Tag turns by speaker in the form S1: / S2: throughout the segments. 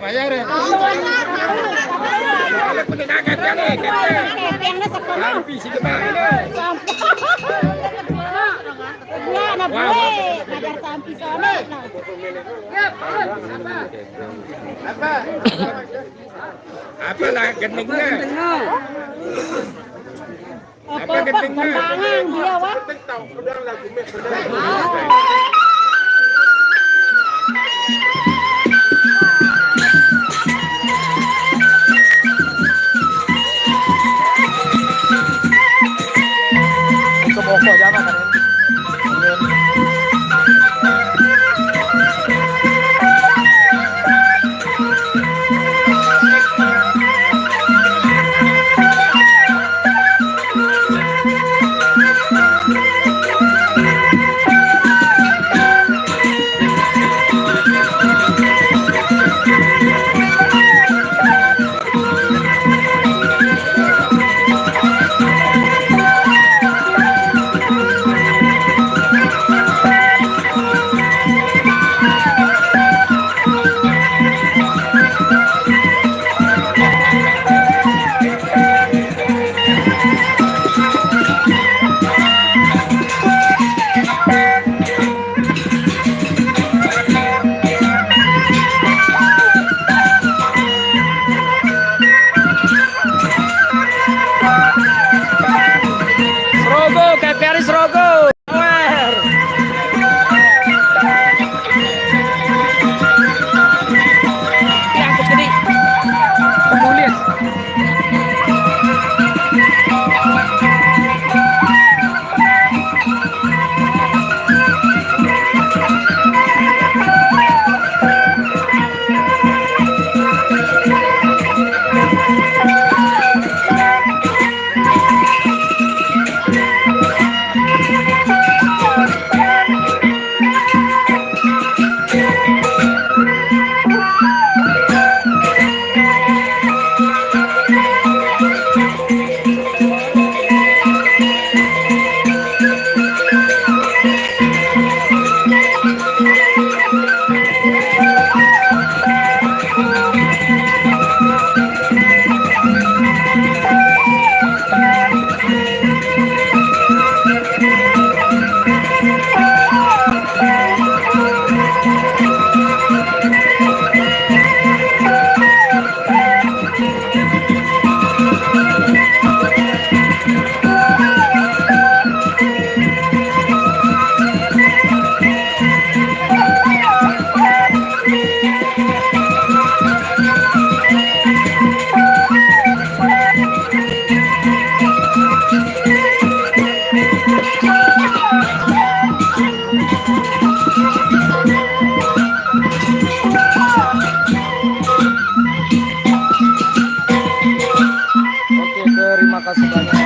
S1: bayar ya. Sampai sih apa lah geningnya? Apa geningnya? Dia wah. Kemoko jangan kan? Terima kasih banyak.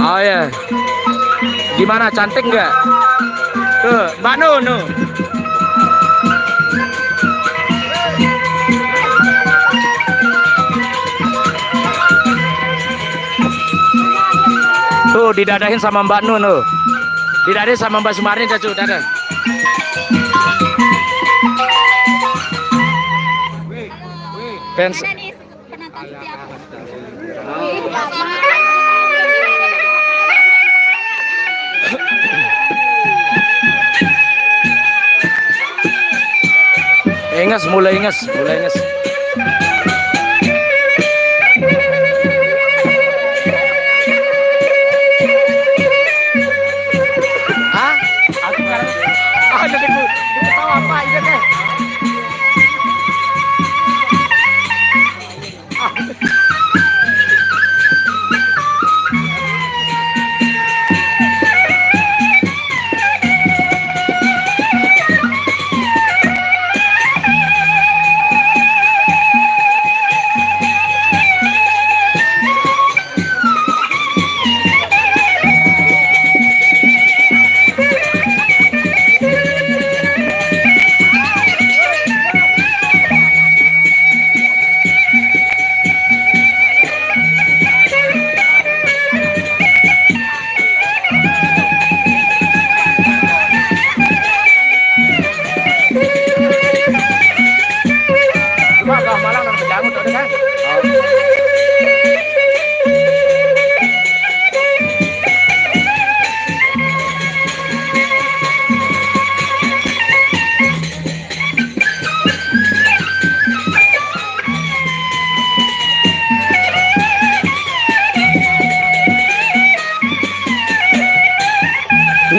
S1: Oh ya, gimana, cantik nggak? Tuh, Mbak Nunu. Tuh, didadahin sama Mbak Nunu. Didadahin sama Mbak Sumarni, Cacu, dadah. Fans mulai inges. Hah? Jadi tahu apa ini deh.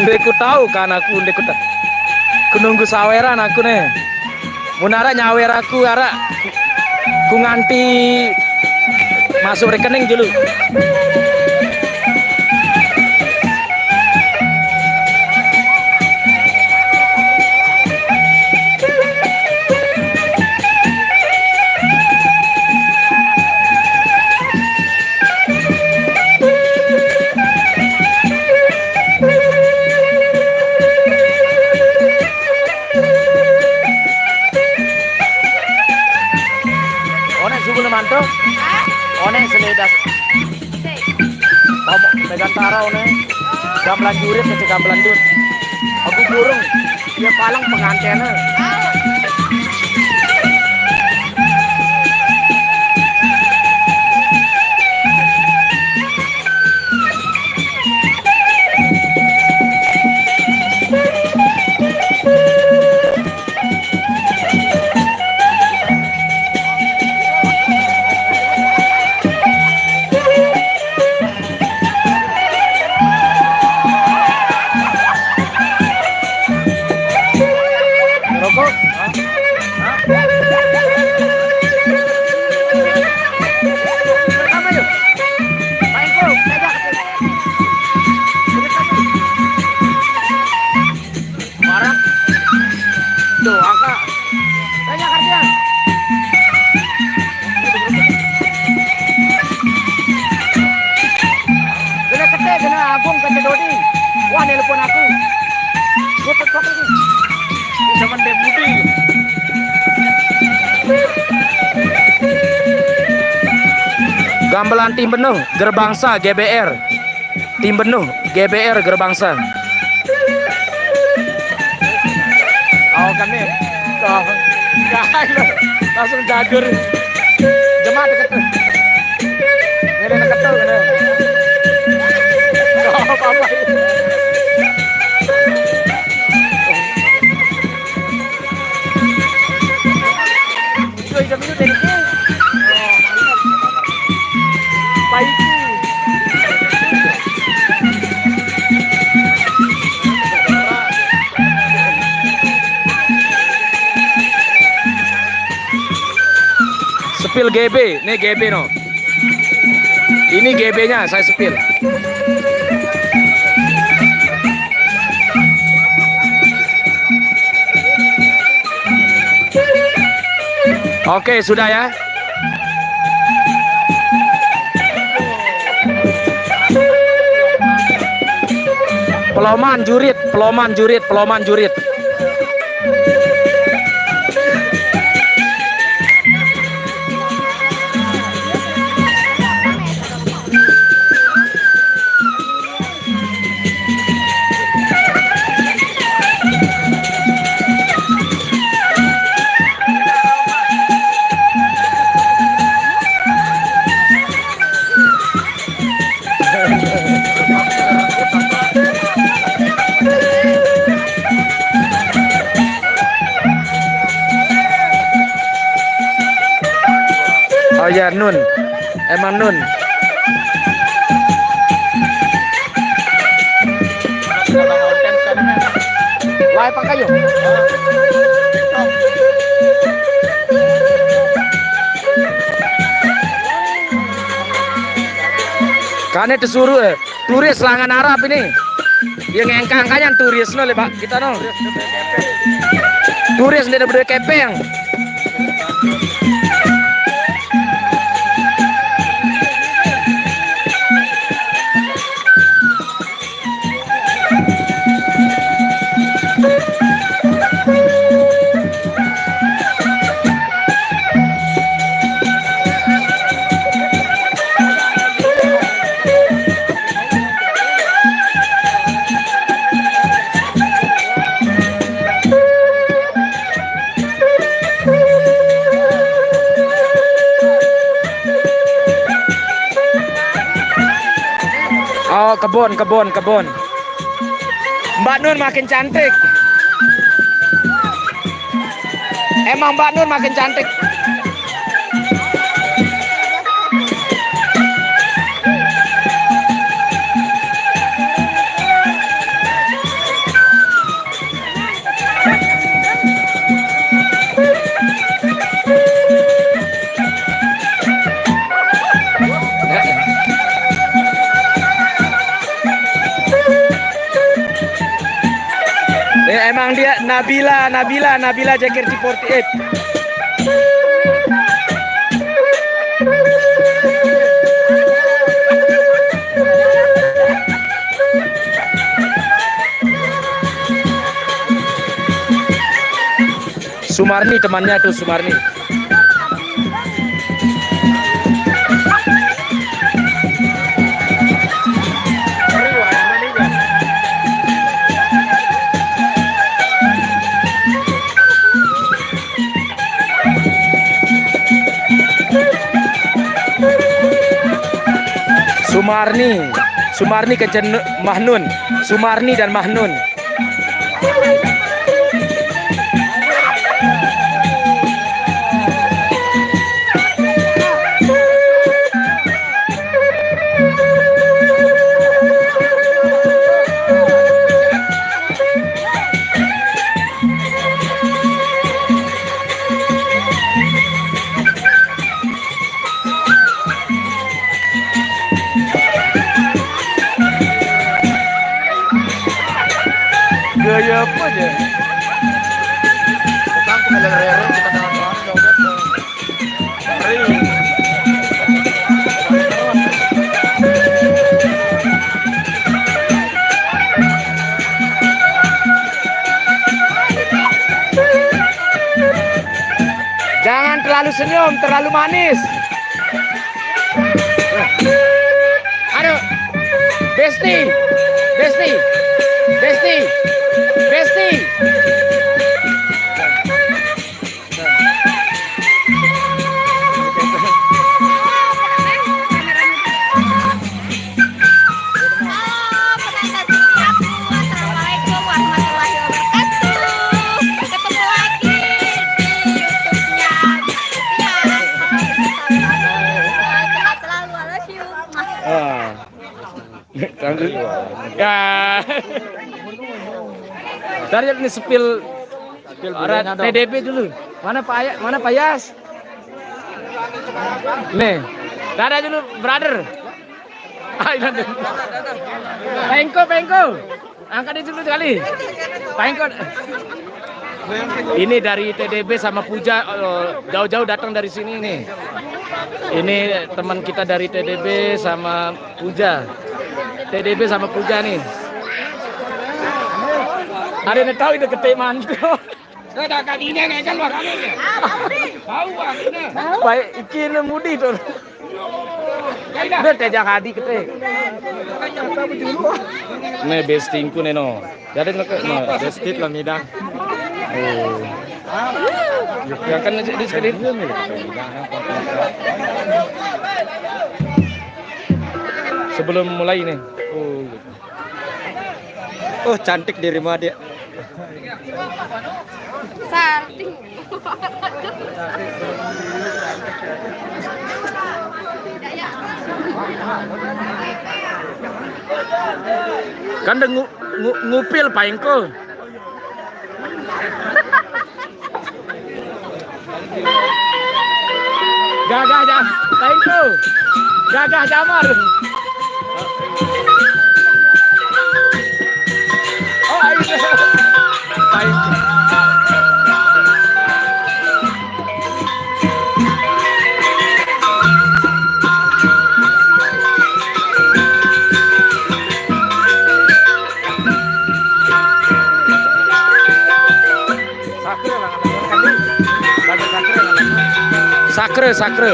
S1: Deku tahu kan aku deku ku nunggu saweran aku nih. Munara nyawer aku ara ku nganti masuk rekening dulu. Manto, one seledas, kamu pegang tara one, gamelan jurit ke gamelan jur, aku burung, dia palang pengantinnya. Agung ke Dodi, wah nelpon aku, gue tekok lagi, ini zaman Budi. Gamelan Tim Benuh Gerbangsa GBR, Tim Benuh GBR Gerbangsa. Oh kan nih, langsung jagur, jemaah deket tuh, ini deket tuh kan. Apa-apa. Sepil GB, nih GB no. Ini GB-nya saya sepil. Oke, sudah ya. Peloman jurit, peloman jurit, peloman jurit. Oh ya Nun, emang Nun. Wah, pakai yuk. Karena disuruh turis langan Arab ini. Yang engkang kanyan turis no le Pak kita no. Turis dia berdua kepeng. Oh, kebun. Mbak Nun makin cantik. Emang Mbak Nun makin cantik. emang dia Nabila JKT48. Sumarni temannya tuh, Sumarni. Sumarni ke Mahnun, Sumarni dan Mahnun. Gaya apa aja?
S2: Bukan kembali rero kita dengan Tuhan ya udah tuh.
S1: Jangan terlalu senyum, terlalu manis. Aduh, Besti. Ya. Dari ini spill TDB dulu. Mana Pak Yas? Nih. Dadah dulu, brother. Pengko. Angkat itu dulu sekali. Pengko. Ini dari TDB sama Puja, jauh-jauh datang dari sini nih. Ini teman kita dari TDB sama Puja. TDB sama Puja nih. Ada yang tahu itu ketik mantu.
S2: Ada kalinya kan luar ya. Tahu bang.
S1: Baik ikin mudi tuh. Dia tejak hadi ketik. Nih bestingku nih no. Jadi no bestit lah midang. Oh. Ya kan di sekali. Sebelum mulai nih. Oh, cantik dirimu adik.
S3: Sarting.
S1: Kan udah ngupil paingko. Gagah jam, paingko. Gagah jamar. Oh, itu. Paingko. Sakre.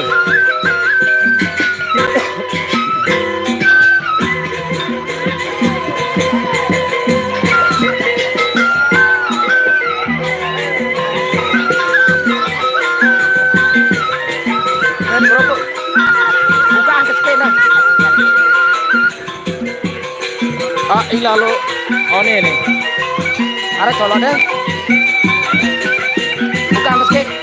S1: Buka angkat skena. Ah, ilalu. Oh ini. Ada colonnya. Buka angkat skena.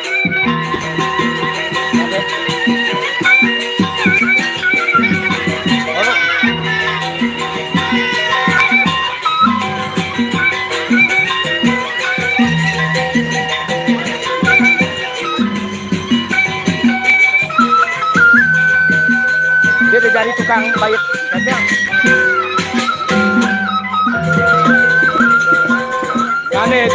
S1: Dia dari tukang bayar datang. Aneh.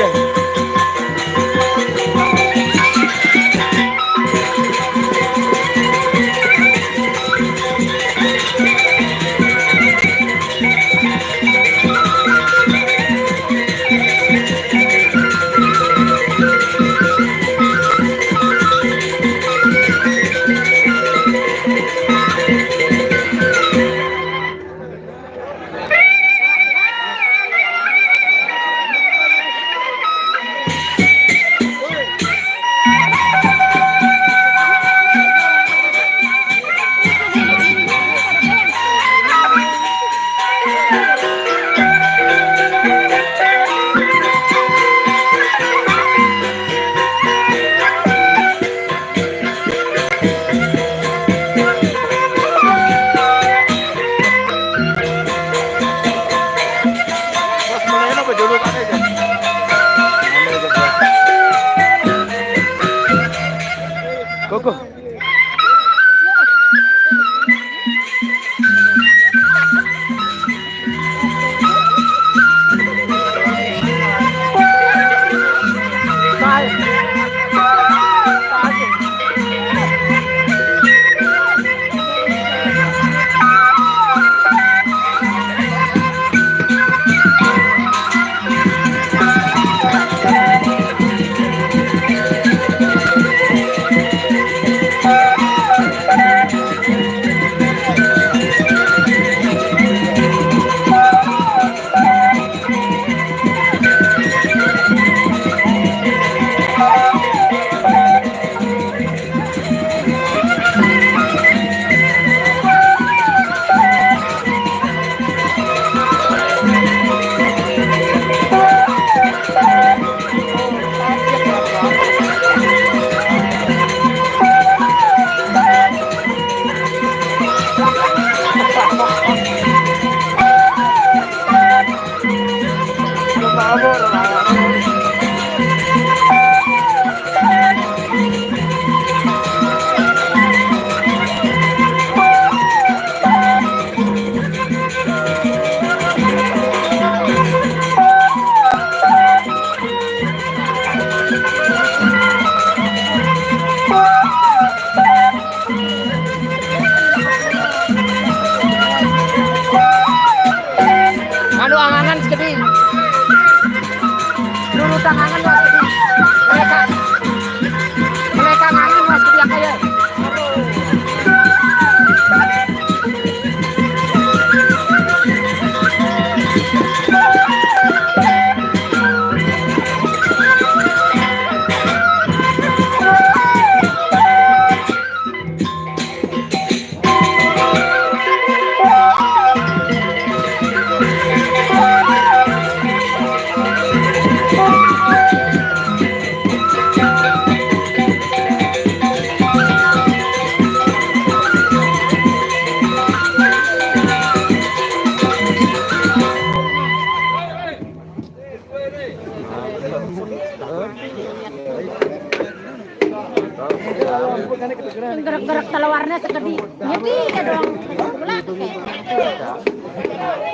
S3: Yang gerak-gerak telewarnya segede. Jadi ya doang.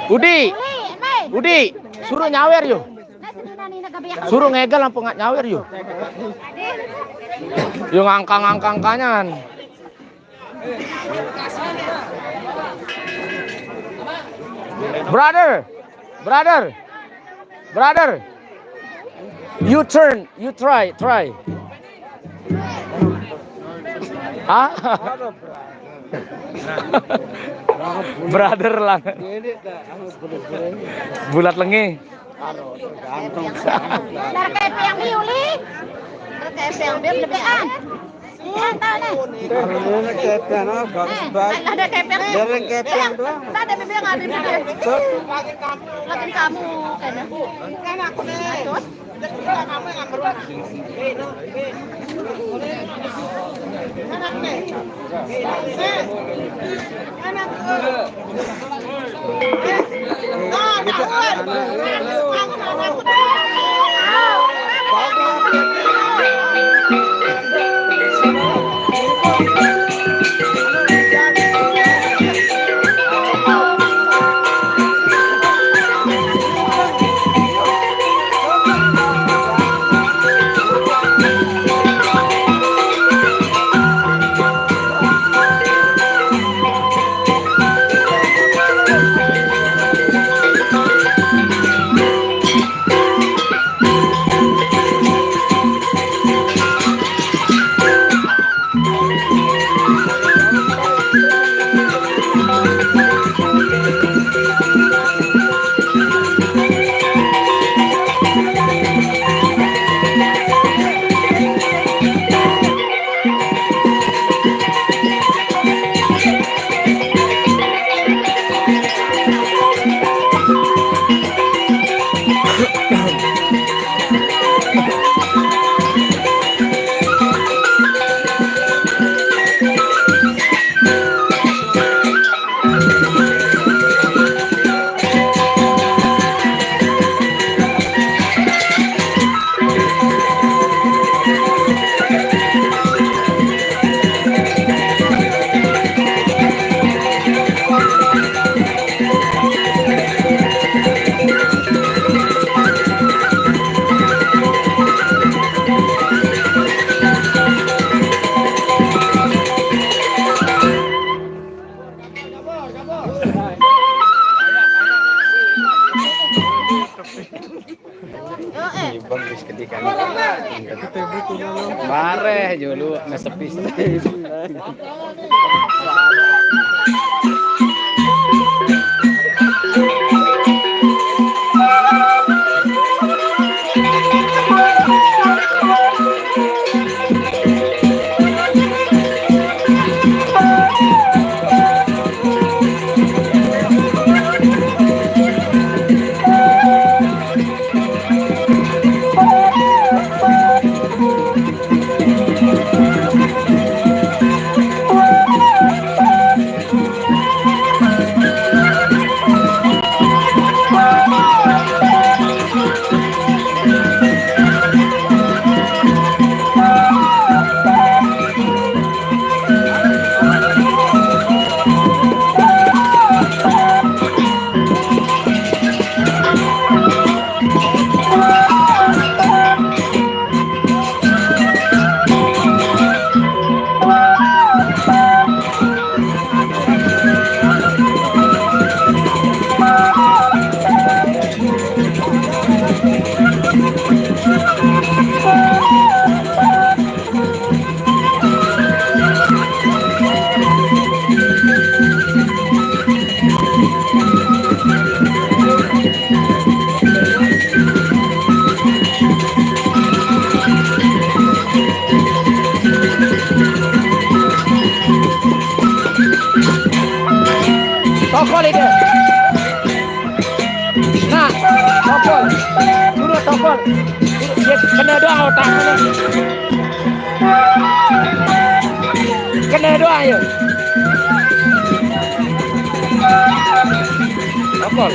S1: Udi, Udi, suruh nyawer yuk. Suruh ngegel lampu nggak nyawer yuk. Yuk ngangkang kanyan. Brother. You turn, you try. Ah, brother lang. Bulat lengi.
S3: Dar kayak yang Yuli. Dar kayak yang dia lebihan. Ya, tahu nih. Ada kepeng doang. Ada bebek nggak bebek? Lagi kamu kayaknya. Kan aku nih. Terus? Kamu yang ngambil. Anak nih. Anak.
S1: Mareh dulu ngesepis. Tokol itu. Nah, tokol. Suruh tokol. Dia kena doa otaknya. Kena doa ya. Tokol.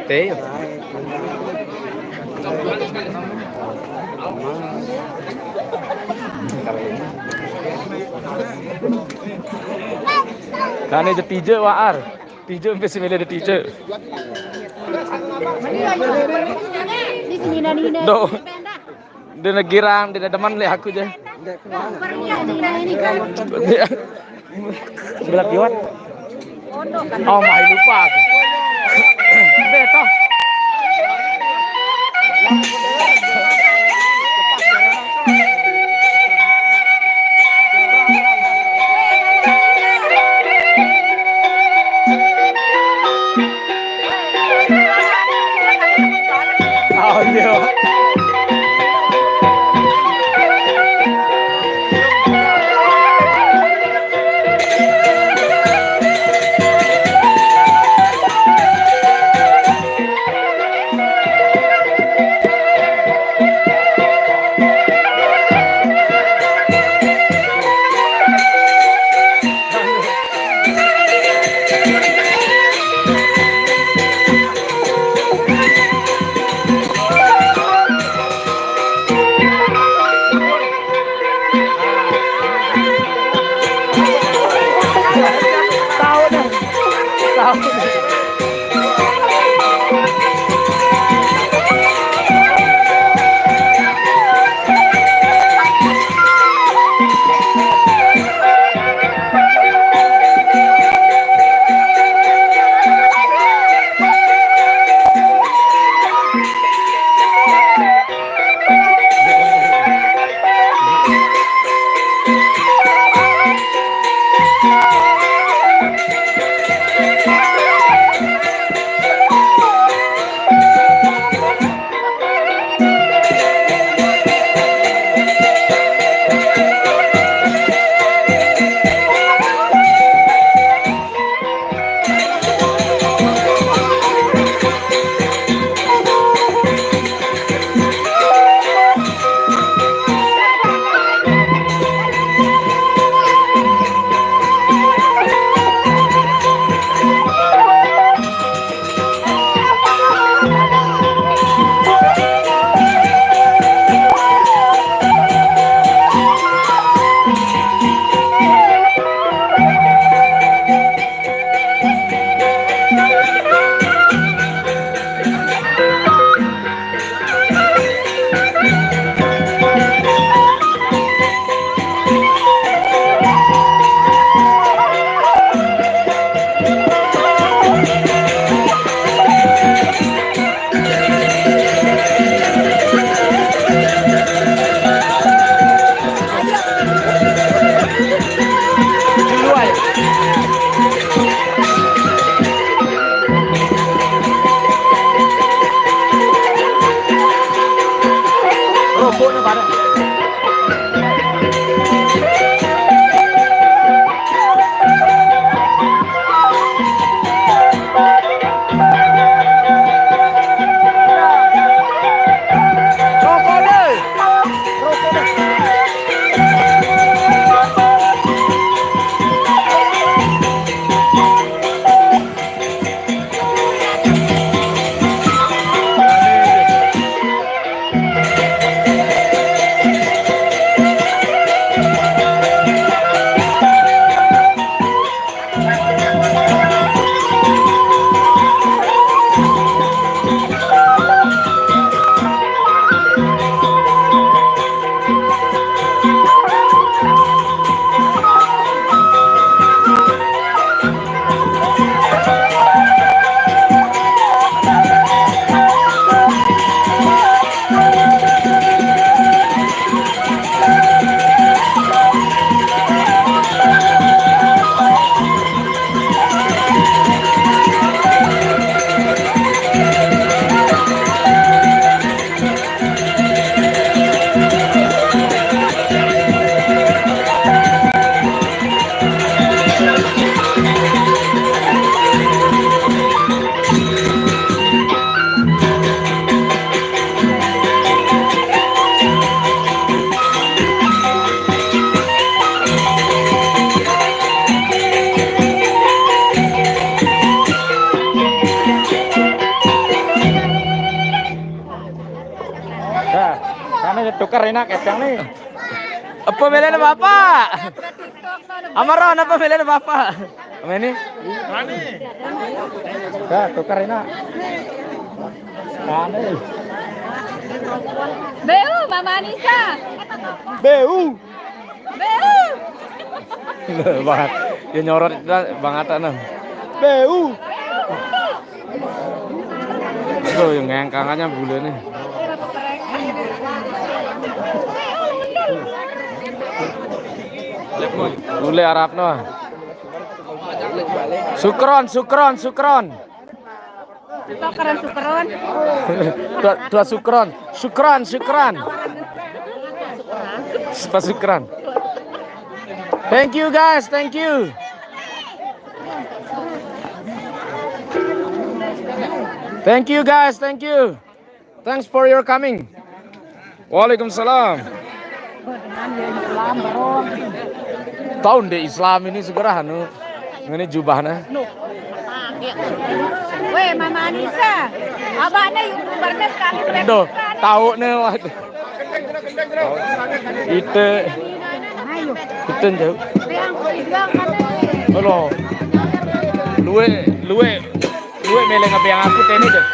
S1: Tế. Kan je tija waar. Tija sampai sembilan ada tija.
S3: Di sini ini.
S1: Do. Dia nak giram, dia deman le aku je.
S3: Ini kan.
S1: Sebelah piwat. Oh, mah lupa aku. Beto. Oh iya. nih tukar enak kepeng nih. Apa belen bapak? Amaron apa belen bapak? Apa ini?
S2: Mana?
S1: Dah tukar enak. Mana?
S3: Beu, Mama Anissa.
S1: Beu.
S3: Beu.
S1: Banget. Dia nyorot Bang Atta nah. Beu. Tuh yang ngengkangannya bule nih. Bule Arab noh. Sukron.
S3: Tukeran sukeron.
S1: Dua sukron. Pas sukron. Thank you guys, thank you. Thank you guys, thank you. Thanks for your coming. Waalaikumsalam. Tahun deh Islam ini segera anu. Ini jubahnya.
S3: Weh, Mama Anissa. Abahnya YouTubernya sekali
S1: Duh, tahu nih waduh. Itu jauh. Halo. Luwe mele ngabeang aku tene deh.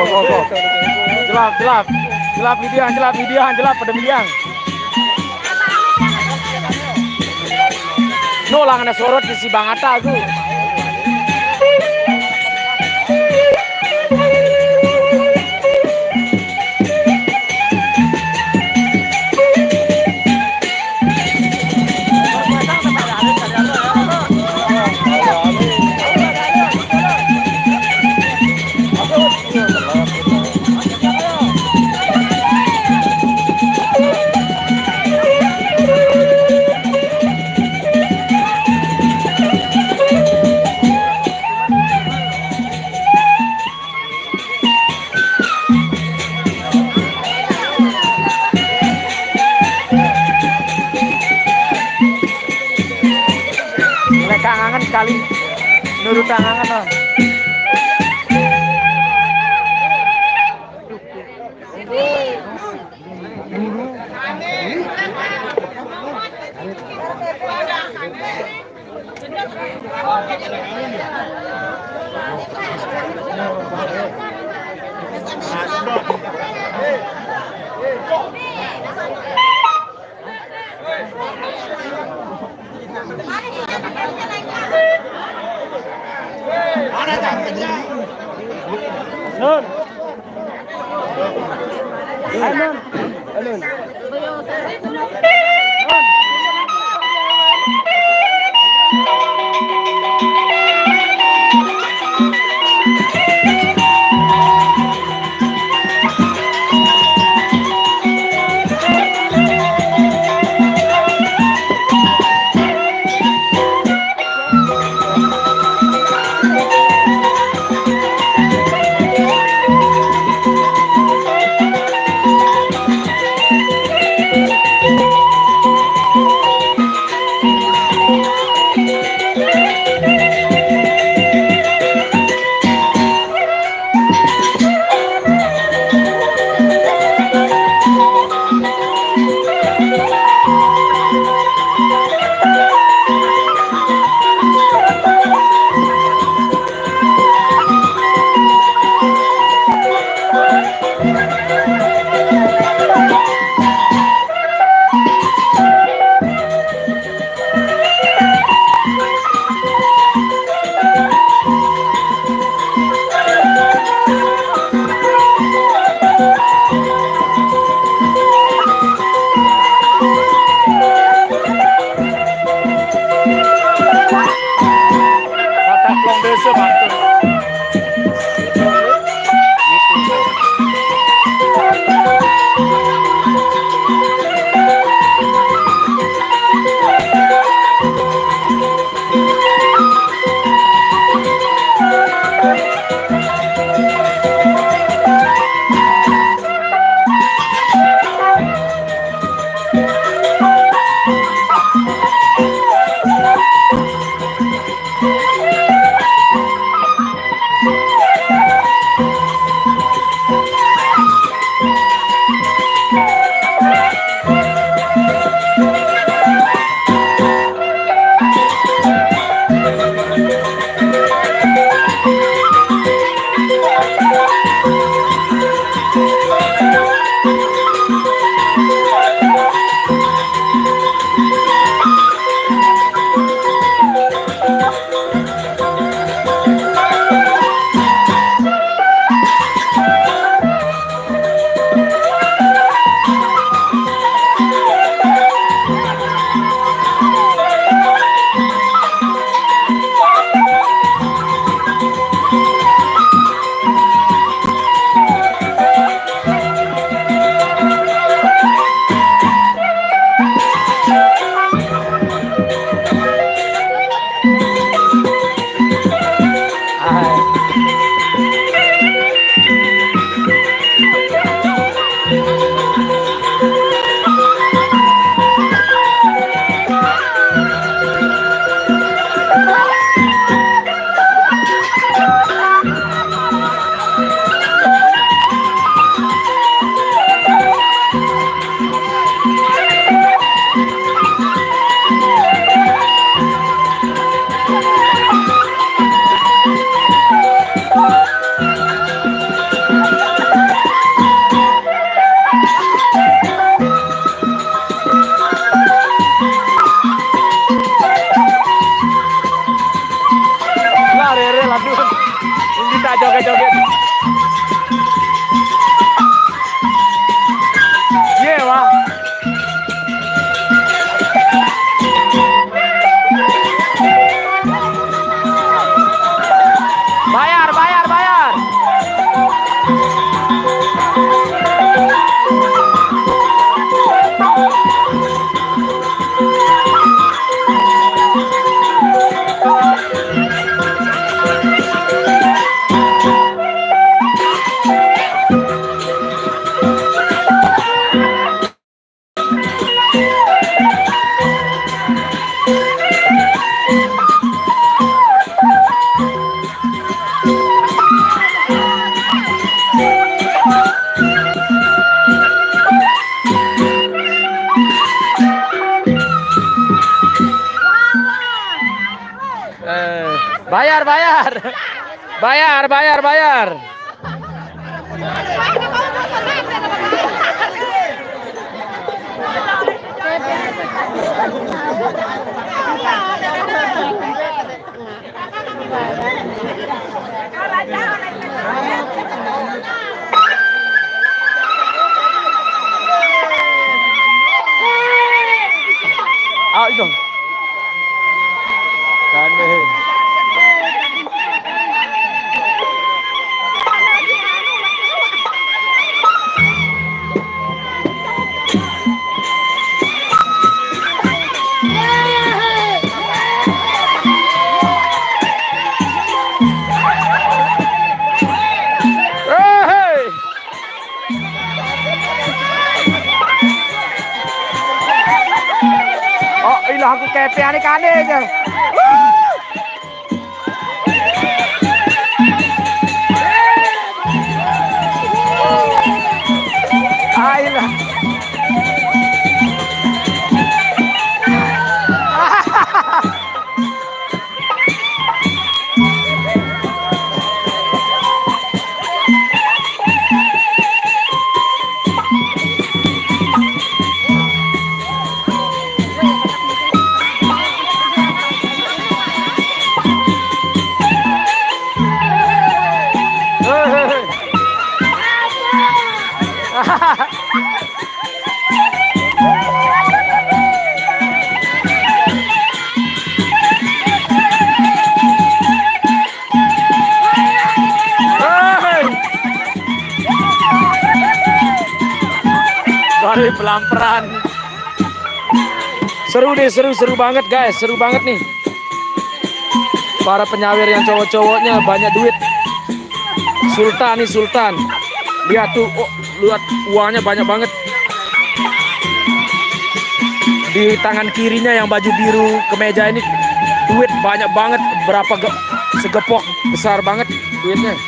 S1: go. Jelap. Jelap Midian, pada Midian. No lang na sorot di si Bangata aku. Kangen sekali nurut tangan loh. Nun. Nun. Nun. aduh. Kita joget-joget. Iya, Wah. Bayar, bayar, bayar. Bayar, bayar. Bayar, bayar, bayar. Ah, itu. Kane. Oh, ilah aku kepean kane aja. Ayolah. Baru pelan-pelan. Seru deh, seru banget guys, seru banget nih. Para penyawir yang cowok-cowoknya banyak duit. Sultan nih, Sultan. Lihat tuh, oh, lihat uangnya banyak banget. Di tangan kirinya yang baju biru kemeja ini duit banyak banget, berapa segepok besar banget duitnya.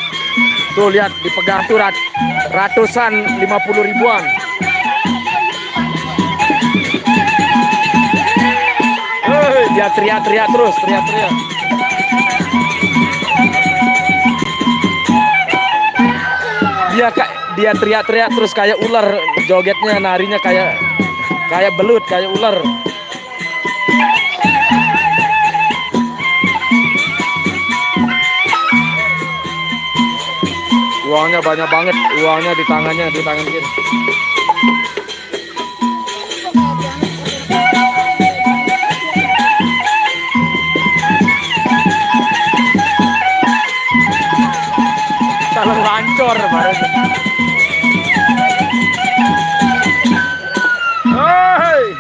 S1: Tuh lihat dipegang tuh ratusan 50 ribuan. Dia teriak-teriak terus, teriak-teriak. Dia teriak-teriak terus kayak ular, jogetnya, narinya kayak belut, kayak ular. Uangnya banyak banget, uangnya di tangan kiri. Kalau lancor baru. Hey.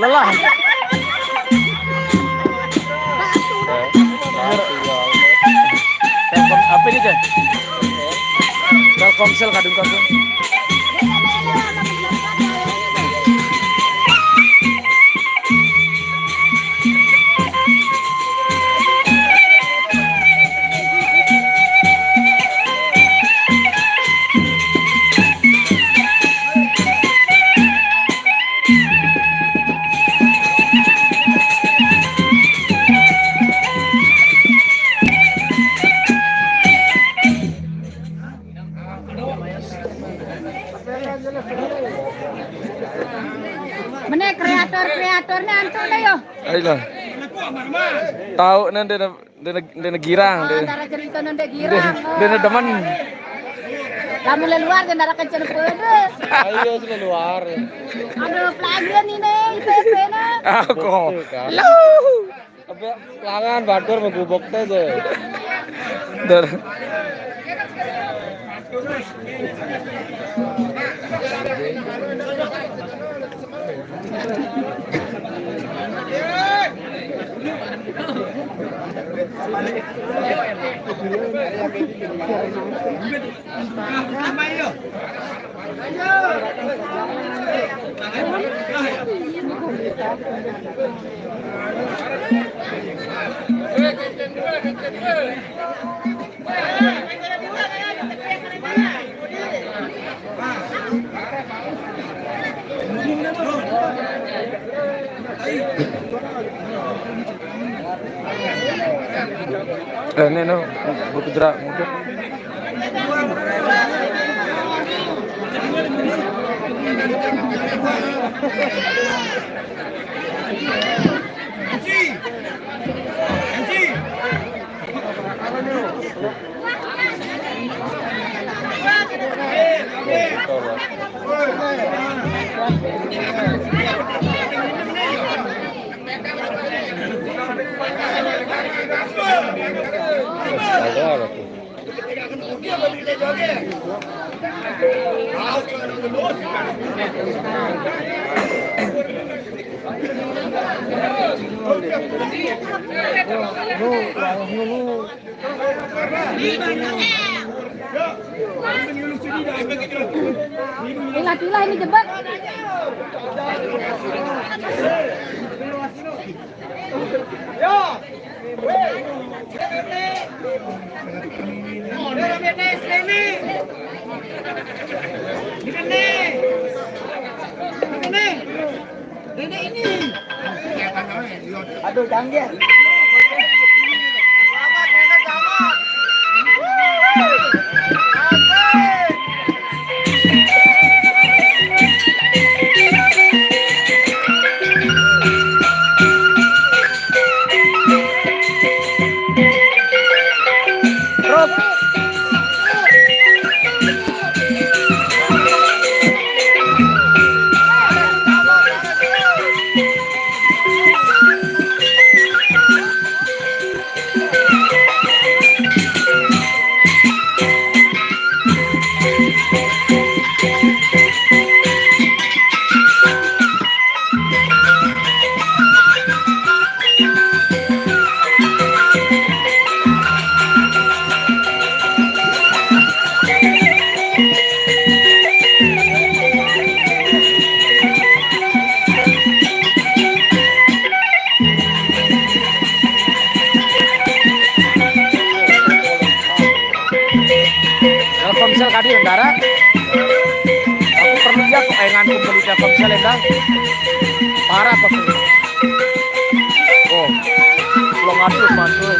S1: Lelah. Telkom apa ini teh? Telkomsel kadung-kadung.
S3: Mana kreatornya antum deh yo.
S1: Ayolah. Tahu nanti dia girang
S3: Ah,
S1: dia.
S3: darah cerita nanti girang.
S1: Dia demen.
S3: Lamun leluar dan darah kencur pedes.
S2: Ayo sudah luar.
S3: Aduh, pelajaran ini IPP na.
S1: Aku. Lu.
S2: Apa langan batur megubok teh je.
S1: Dar. Ini no, buku jerak mungkin.
S3: Pilah-pilah ini jebak.
S2: Aduh canggih. Telkomsel kadi negara. Aku perlu dia kok ngantuk beli Telkomsel endang. Parah apa tuh? Oh, belum ngatur mantul.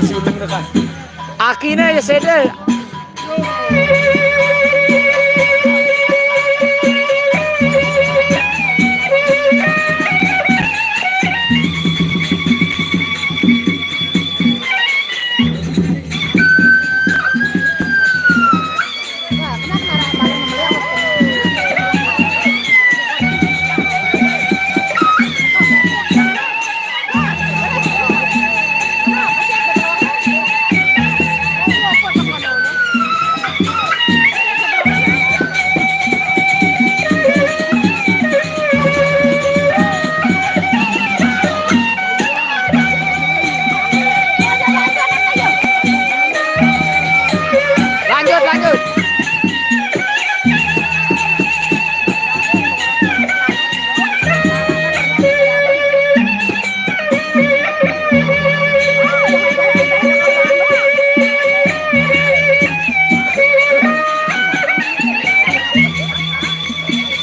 S1: masih uleng dekat. Akhirnya ya sede. Lanjut.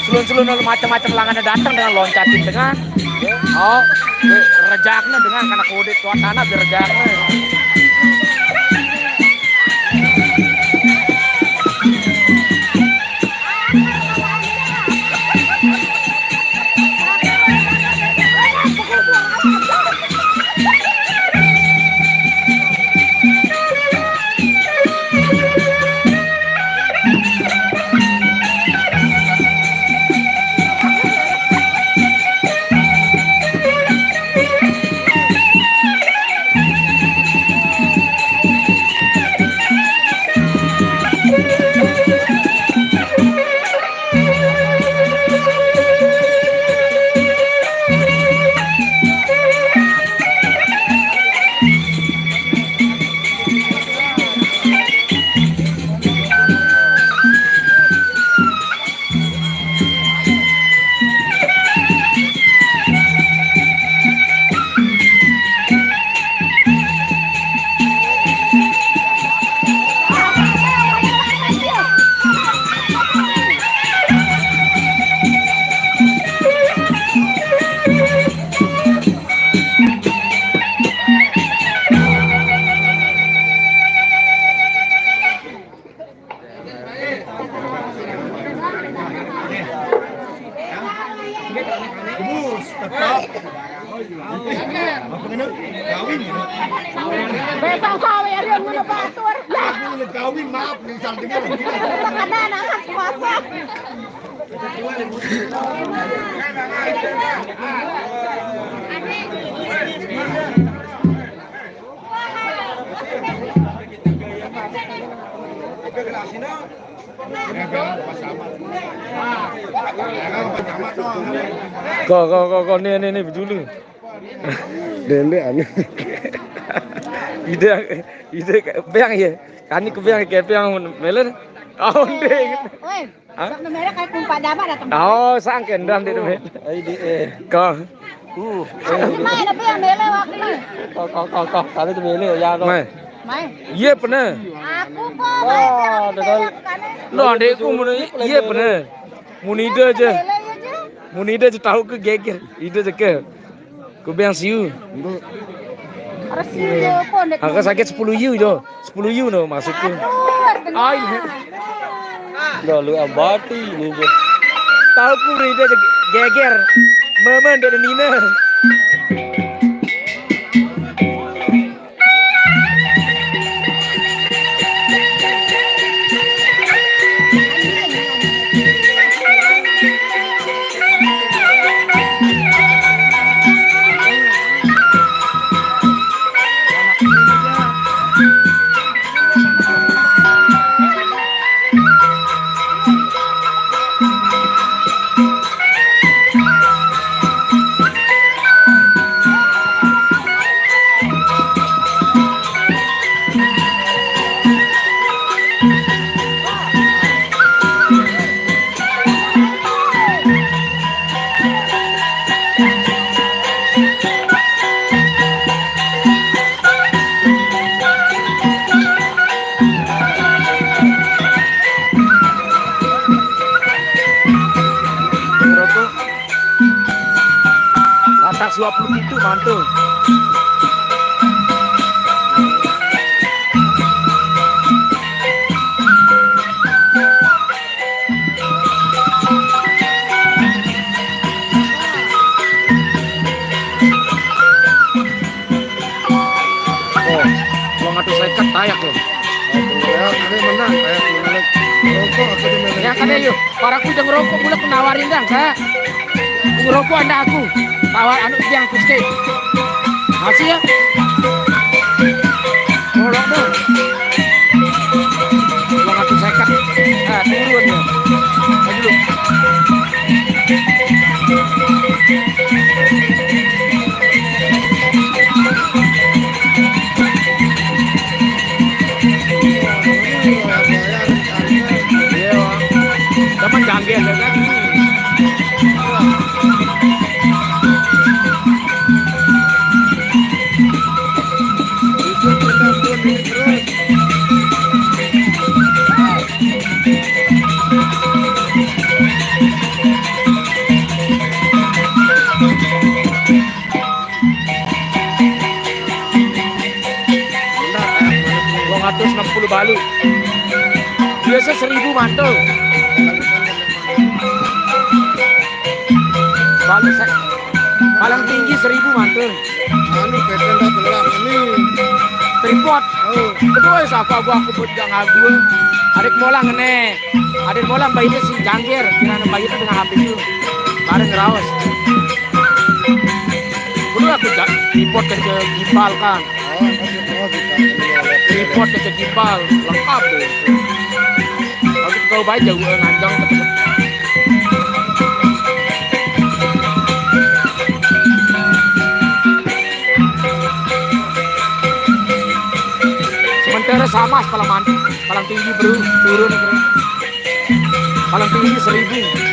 S1: Selun-selun macam-macam langannya datang dengan loncatin dengan rejaknya dengan karena kode tuan tanah berrejaknya.
S3: Besok sawi ada yang mana batur.
S2: Kawin maaf nih sampingnya.
S3: Karena anak puasa.
S1: Kau nih dulu. Dende anu. Ide beang ya. Kan ini kebeang kayak beang melen. Oh deh.
S3: Oi. Sak mereka kayak kumpa dama datang.
S1: Oh, sang kendam di melen. Kau.
S3: Mai na beang mele waktu ni.
S2: Kau kali itu mele ya lo.
S3: Mai.
S1: Iya bener.
S3: Aku kok mai.
S1: Lo adekku muni iya bener. Munida aja. Munida aja tahu ke geger. Ide aja ke. Kebeang siu.
S3: Harus siu pun.
S1: Agak sakit 10 U itu. 10 U no masukku. Ai.
S2: Lalu abati nih.
S1: Tahu ku ide aja geger. Memen dari Nina. Atas 20 itu mantul. Layak loh.
S2: Ya, ini menang. Kayak menang. Rokok aku di mana?
S1: Ya kan yuk. Para aku udah ngerokok mulai penawarin dah, Kak. Ngerokok anda aku. Tawar anu yang kusti. Masih ya? Tolong dong. Tolong aku sekat. Nah, turun ya. Ayo dulu. Iya, teman jangan kan. Menang, 260 balu. Biasa 1000 mantul. Balu paling tinggi 1000 mantul.
S2: Anu petenda belah ini.
S1: Tripod. Kedua siapa aku pun jangan adu. Adik molang ngene. Adik molang bayi si jangkir. Kira bayi itu dengan HP itu. Bareng ngerawas. Kedua aku tripod kecil gimbal kan. Tripod kecil gimbal lengkap deh. Aku kau bayi jauh nganjang tetep. Sementara sama paling tinggi bro, turun bro. Paling tinggi 1000.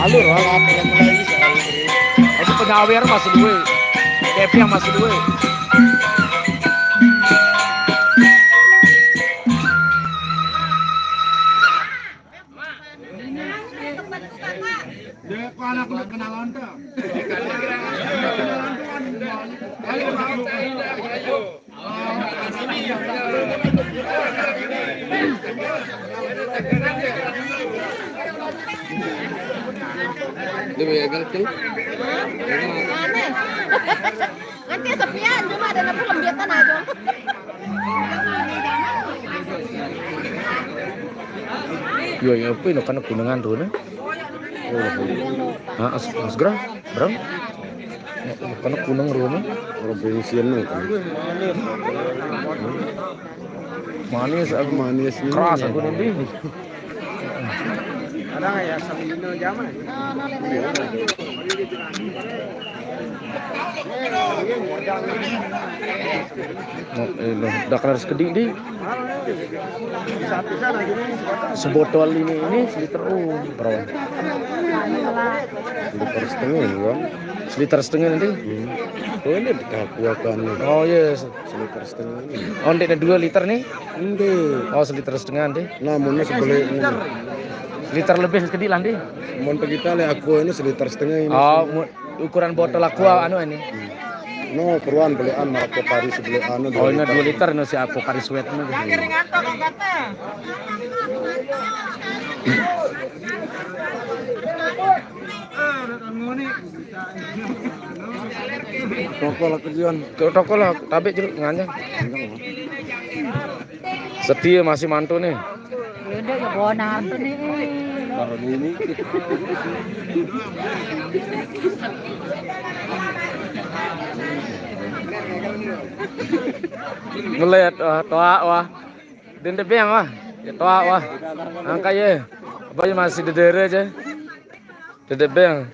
S2: Alur apa yang mulai soal ini.
S1: Itu penyawer masih duwe. Kepi yang masih duwe.
S2: Kok anak udah kenalan tuh? Lebih agak tuh.
S3: Aneh. Nanti sepian cuma ada nabi lembiatan aja.
S1: Yo ya apa ini kan kunangan tuh nih. Ah, asgra, bro. Karena kunang rumah.
S2: Orang pensiun nih kan.
S1: Manis aku
S2: Manis nih.
S1: keras aku nanti.
S2: Ada nggak ya sambil zaman?
S1: Udah kelar sekeding di. Sebotol ini seliter perawan.
S2: Liter setengah kan?
S1: Seliter setengah nanti.
S2: Oh ini aku akan nih.
S1: Oh yes.
S2: Seliter setengah ini.
S1: Oh ini 2 liter nih.
S2: Enggak.
S1: Oh seliter setengah nanti.
S2: Namanya sebeli ini.
S1: Liter lebih sekedih lah nanti.
S2: Mau kita lihat aku ini seliter setengah ini.
S1: Oh ukuran botol aqua anu ini.
S2: No peruan belian marco Paris sebeli anu.
S1: Oh ini 2 liter no si aku Paris sweat nih.
S2: Toko lah kerjaan.
S1: Ke toko lah tapi jeruk nganjang. Setia masih mantu nih.
S3: Udah ya bonar tuh nih.
S2: Baru ini.
S1: Ngeliat toa wah. Den yang wah. Ya toa wah. Angka ya. Apa ya masih dedere aja. Dedebeng.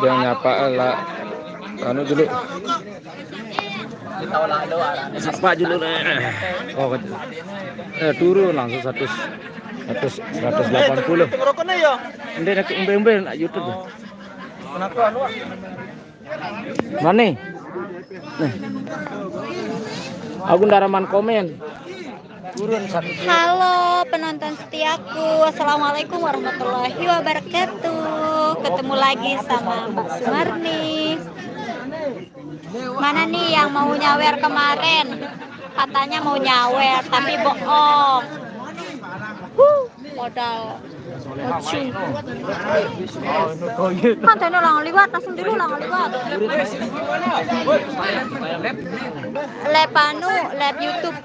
S1: Dia nyapa lah. Anu dulu. Sapa dulu. Oh, turun langsung 180. Ini nak umbe-umbe nak YouTube. Mana? Nih. Aku ndaraman komen. Turun satu.
S4: Halo penonton setiaku, assalamualaikum warahmatullahi wabarakatuh. Ketemu lagi sama Mbak Sumarni. Mana nih yang mau nyawer kemarin? Katanya mau nyawer tapi bohong. Modal lucu. Kontennya lang liwat, langsung dulu lang liwat. Lab anu, lab YouTube.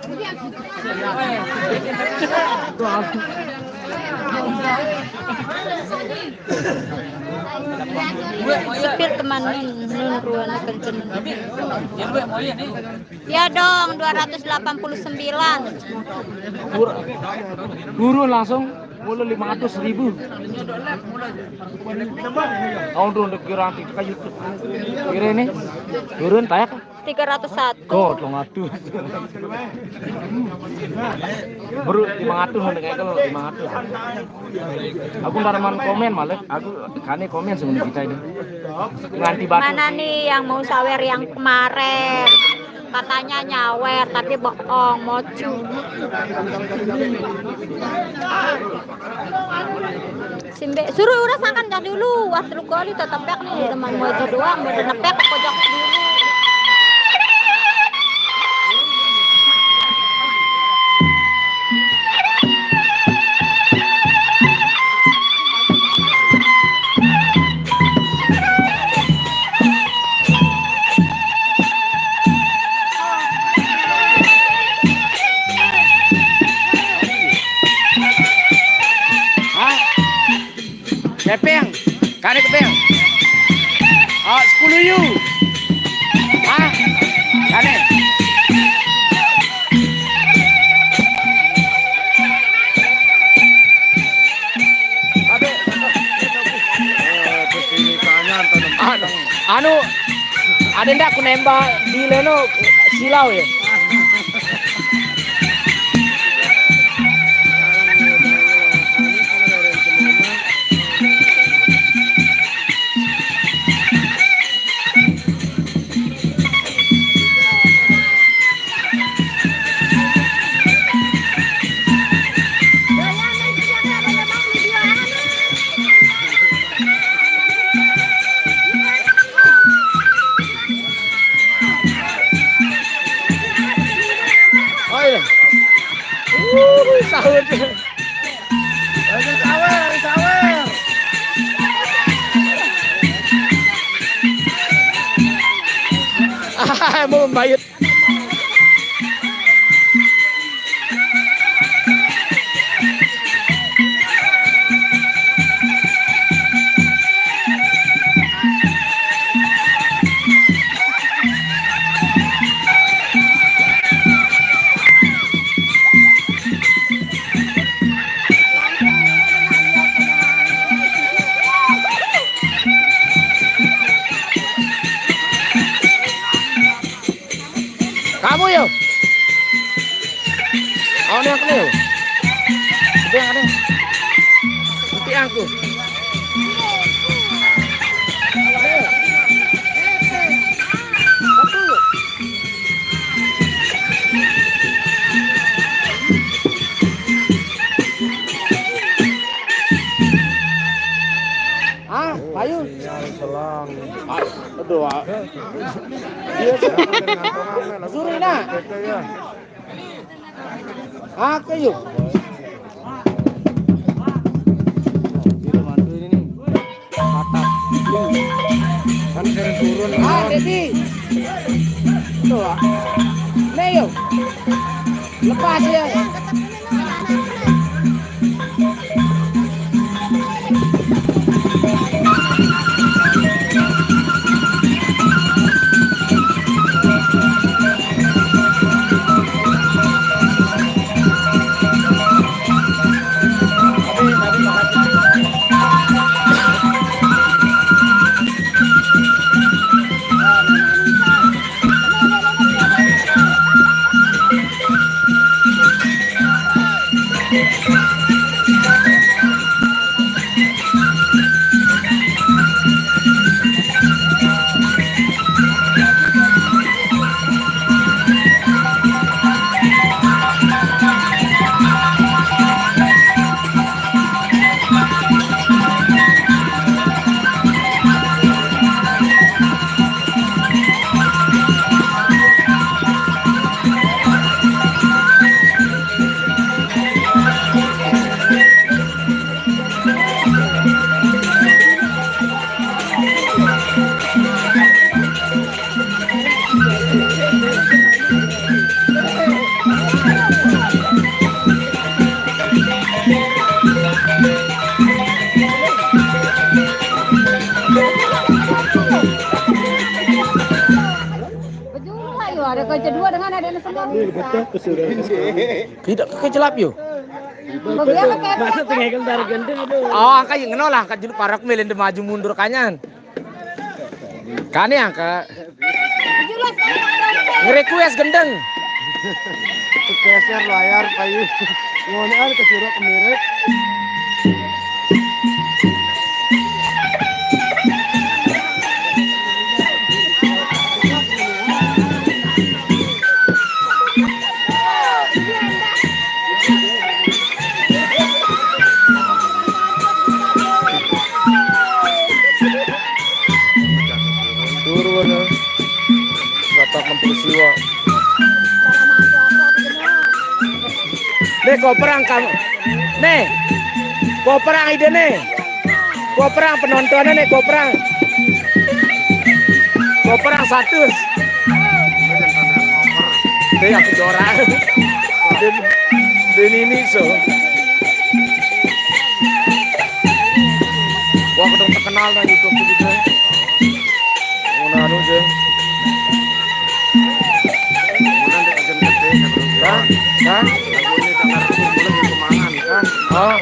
S4: Sipir teman nun ruana kencen. Ya dong 289.
S1: Turun langsung mulai 500.000. Tahun turun kira ke YouTube. Kira ini turun tayak
S4: 301.
S1: God lo ngadu. Baru 500 hendak kayak kalau 500. Aku ndaraman komen malah. Aku kane komen sebelum kita ini. Nganti batu.
S4: Mana nih yang mau sawer yang kemarin? Katanya nyawer tapi bohong, mocu. Simbe suruh urasakan dah dulu. Wah terus kali tetap nih teman mocu doang, baru nepek pojok dulu.
S1: Kepeng, kane kepeng. 10 yu. Kane. Anu, ada ndak aku nembak di leno silau ya. Sahur. Sawer. Mau membayar. nangku.
S2: Ayo. Selang. Aduh. Suri na. Kayo. Kan turun. Dedi. Tuh. Leo. Lepas ya.
S4: Ada kerja dua dengan ada yang semua.
S1: Tidak kecelap yuk.
S4: Masa
S3: tinggal dari gendeng itu.
S1: Oh, angka yang ngono lah, angka julu parak melende maju mundur kanyan. Kane angka. Nge-request gendeng.
S2: Keser layar payu. Ngono kan kesuruh kemiret.
S1: Turun. Rata 60 siwa. Nih kau perang kamu. Nih. Kau perang ide nih. Kau perang penontonnya nih kau perang. Kau perang satu. Deh aku jorang. Dan ini so. Wah kedong terkenal dah YouTube gitu. Mana anu je. Kan? Kan? Oh.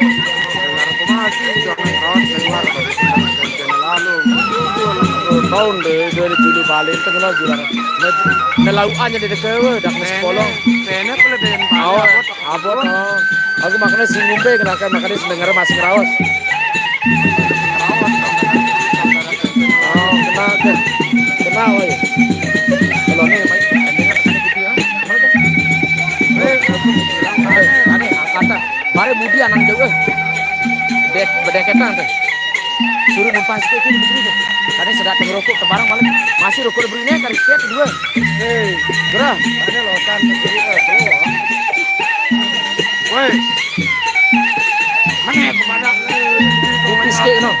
S1: Tahun deh 2007 balik tengah juara. Nelauannya di dekat dak sekolah.
S2: Enak boleh dengan
S1: Abot. Aku makanya si ngumpe kenapa makanya sedengar masih ngerawas. Oh, kenal woy. Kalau nih aneh angkatan. Mari budi anang jauh. Bedeketan teh. Suruh numpas ke itu begitu. Tadi sedang ngerokok ke barang balik. Masih rokok berinya kali kedua. Gerah.
S2: Ada lotan kiri keluar. Woi. Mana kepada
S1: Kupis ke no.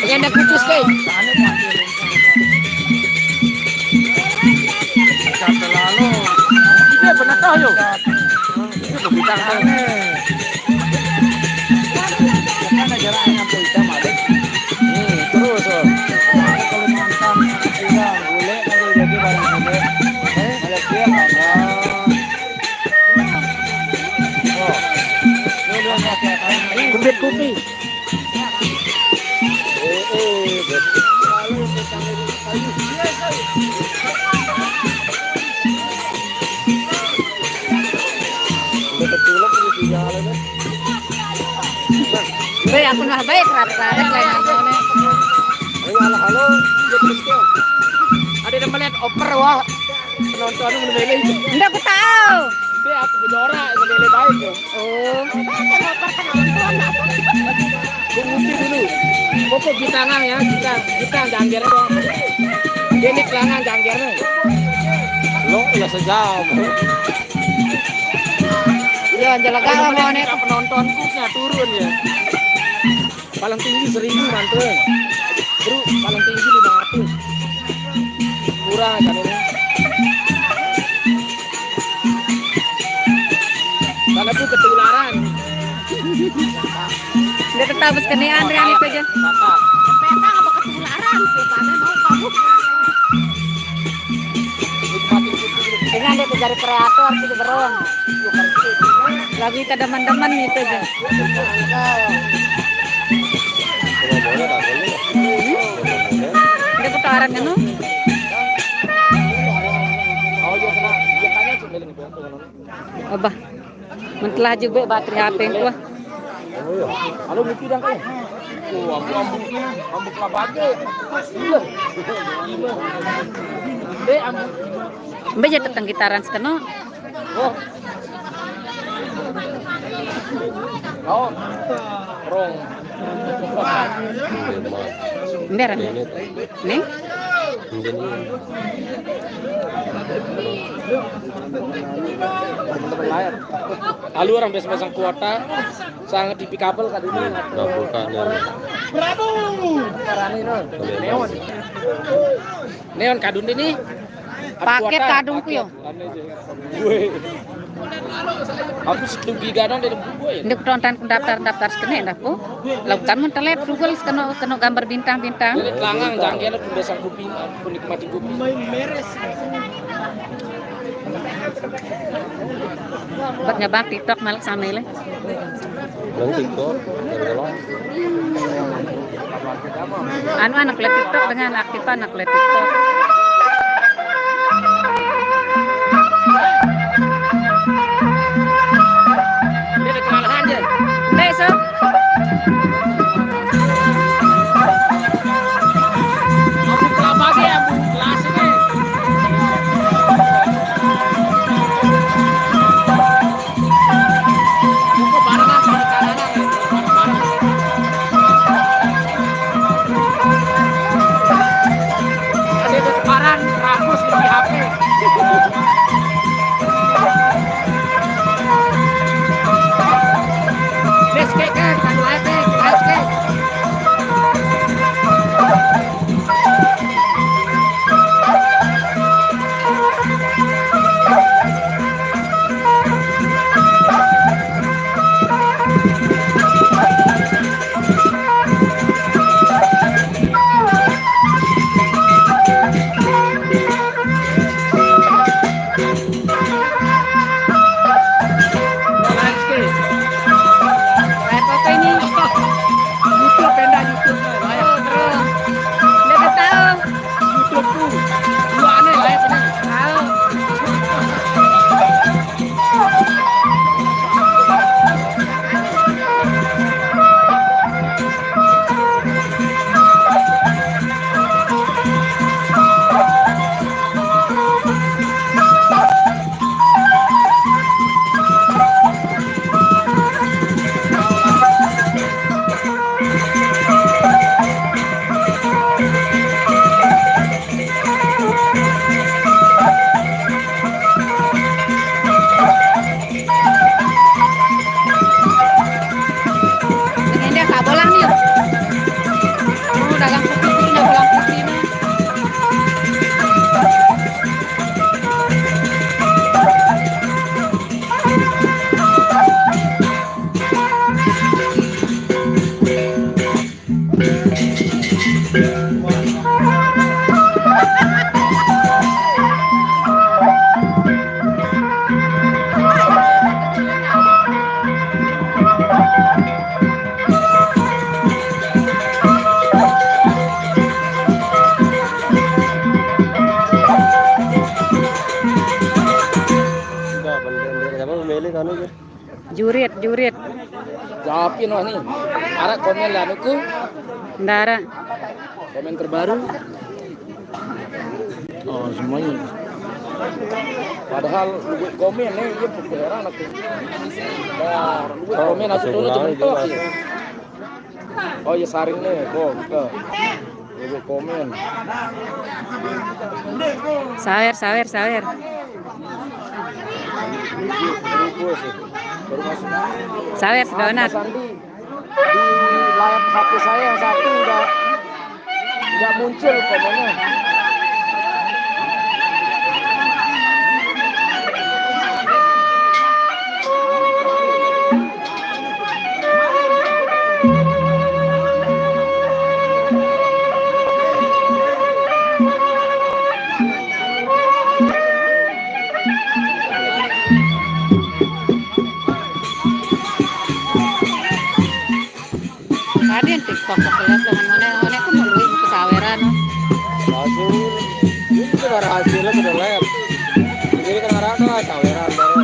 S1: Yang ada kupis ke.
S2: lalu.
S1: Ini pernah tahu yo. Ini bintang tahu.
S2: Kan ajaran yang hitam ada.
S1: Terus.
S2: Kalimantan hilang, boleh kalau jadi barang boleh. Malaysia ada. Oh. Lu lihat kayak
S1: Kumpit kopi. Betul
S4: Be aku nah baik rada-rada lain ngene.
S2: Ayo halo, dia terus ke. Ada yang melihat oper wah. Penonton menilai.
S4: Ndak aku tahu.
S2: Dia aku bendora menilai baik ya.
S4: Oh.
S2: Mengundi dulu. Pokok kita ngang ya, kita jangger dong. Ini kelangan janggernya. Lo ya sejam.
S4: Iya, jelaga mau nek
S2: penontonku turun ya. Paling tinggi 1000 mantul. Bro, paling tinggi 500. Murah kan ini. Kalau tuh ketularan.
S4: Dia tetap kene Andre ani aja.
S2: Mata.
S3: Petang apa ketularan? Siapanya mau kamu?
S4: Dengan dia dari kreator itu berong. Lagu kita deman-deman itu aja. Dia putaran kan no?
S2: Oh iya kena, dia tanya cuma ini.
S4: Abah. Mentelah juga baterai HP gua.
S2: Halo Miki dang kau. Oh, ambu kelabage. Ambu.
S4: Mbak jadi tentang gitaran sekeno.
S2: Oh. Oh. Rong.
S4: Mbak nih?
S2: Lalu orang biasa pasang kuota sangat TV kabel kan ini. Bravo. Parane no. Neon. Neon kadun ini.
S4: Paket kadungku yo.
S2: Aku setuju gadon dari gue.
S4: Ndek tonton daftar sekene ndak po. Lakukan mun telet Google sekeno gambar bintang-bintang.
S2: Ini kelangang jangkela kuda sang kuping, aku nikmati kuping.
S4: Buat nyabang TikTok malak sama ile.
S2: Bang TikTok,
S4: Anu anak lihat TikTok dengan aktif anak lihat TikTok.
S2: ini ada kemalahan ya.
S4: Besok
S2: Ambu kelabage, ambu kelas ini. Buku barengan di kanan bareng-bareng. Ada
S4: jurit.
S1: Jawabin wah nih. Ara komen lah nuku.
S4: Ndara.
S1: Komen terbaru. Oh semuanya. Padahal lu komen nih dia heran aku. Nah, lu komen aku dulu tuh sih. Oh ya saring nih, kok. Lu komen.
S4: Sawer.
S1: Gue sih. Baru masuk.
S4: Sawer donat.
S1: Sandi di layar HP saya yang satu nggak muncul komennya.
S4: Tadi yang TikTok kepelet dengan mana aku mau luin ke saweran.
S1: Hasil ini kan hasilnya sudah lihat. Jadi kan rata saweran baru.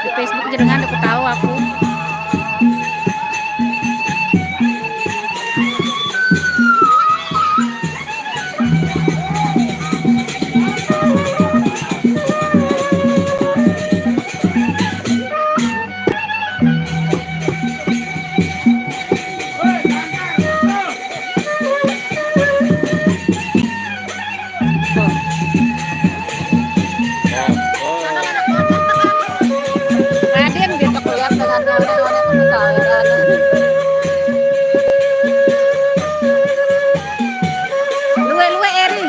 S4: Di Facebook jenengan aku tahu aku. Raden gitu kelihatan dengan one-one aku ke saweran. Luwe Eri.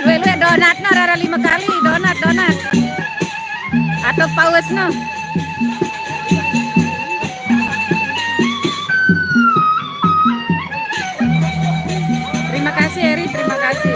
S4: Luwe donat no rara 5 kali donat. Atau paus no. Terima kasih Eri, terima kasih.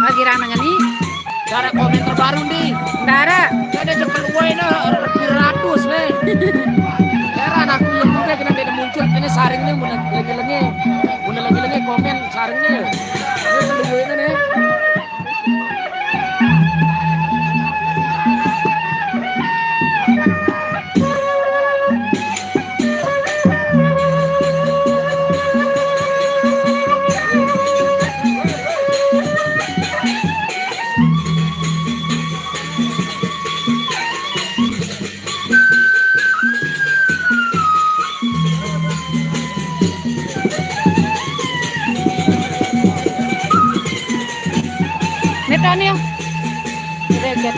S4: Lagi ramenya nih.
S2: Cara komen terbaru nih.
S4: Ndara.
S2: Ada jempol gue ini ratus nih. Heran aku yang mungkin kena beda muncul ini saring nih mulai lagi komen saringnya. Ini jempol gue ini nih.
S4: Netanyo. Reget.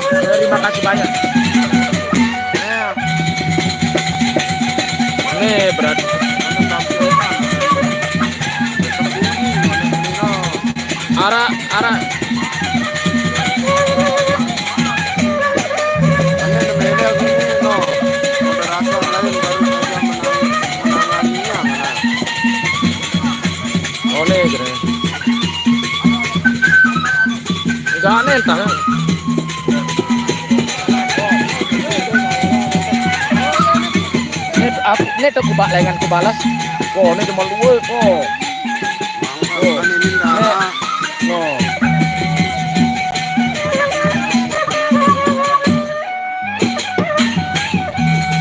S1: Terima kasih banyak. Nih berarti arah oleh gitu. Enggak aneh entah. Ini tuh kubak lengan kubalas. Oh, ini cuma luwe kok. Oh, no.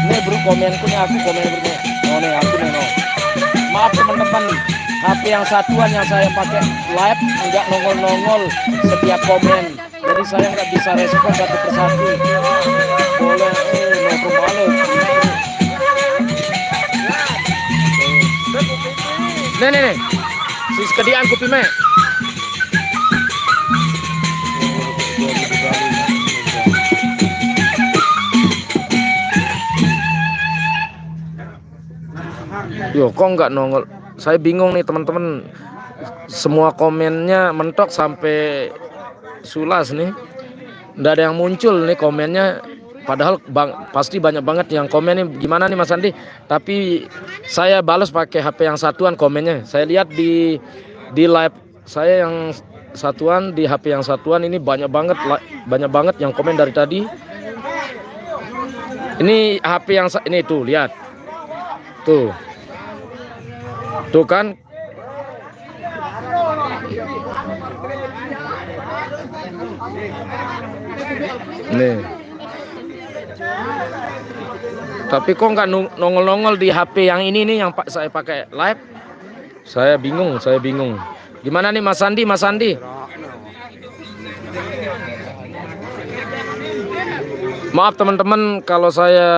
S1: Ini bro komenku nih aku komen bro. Oh nih aku nih no. Maaf teman-teman, HP yang satuan yang saya pakai live enggak nongol-nongol setiap komen. Jadi saya nggak bisa respon satu persatu. Boleh no malu. Nih. Sis kedian kopi me. Yo, kok nggak nongol? Saya bingung nih teman-teman. Semua komennya mentok sampai sulas nih. Nggak ada yang muncul nih komennya. Padahal pasti banyak banget yang komen nih. Gimana nih Mas Andi? Tapi saya balas pakai HP yang satuan komennya. Saya lihat di live saya yang satuan, di HP yang satuan ini banyak banget yang komen dari tadi. Ini HP yang ini tuh lihat. Tuh kan. Nih. Tapi kok nggak nongol-nongol di HP yang ini nih yang saya pakai live? Saya bingung. Gimana nih Mas Andi? Maaf teman-teman kalau saya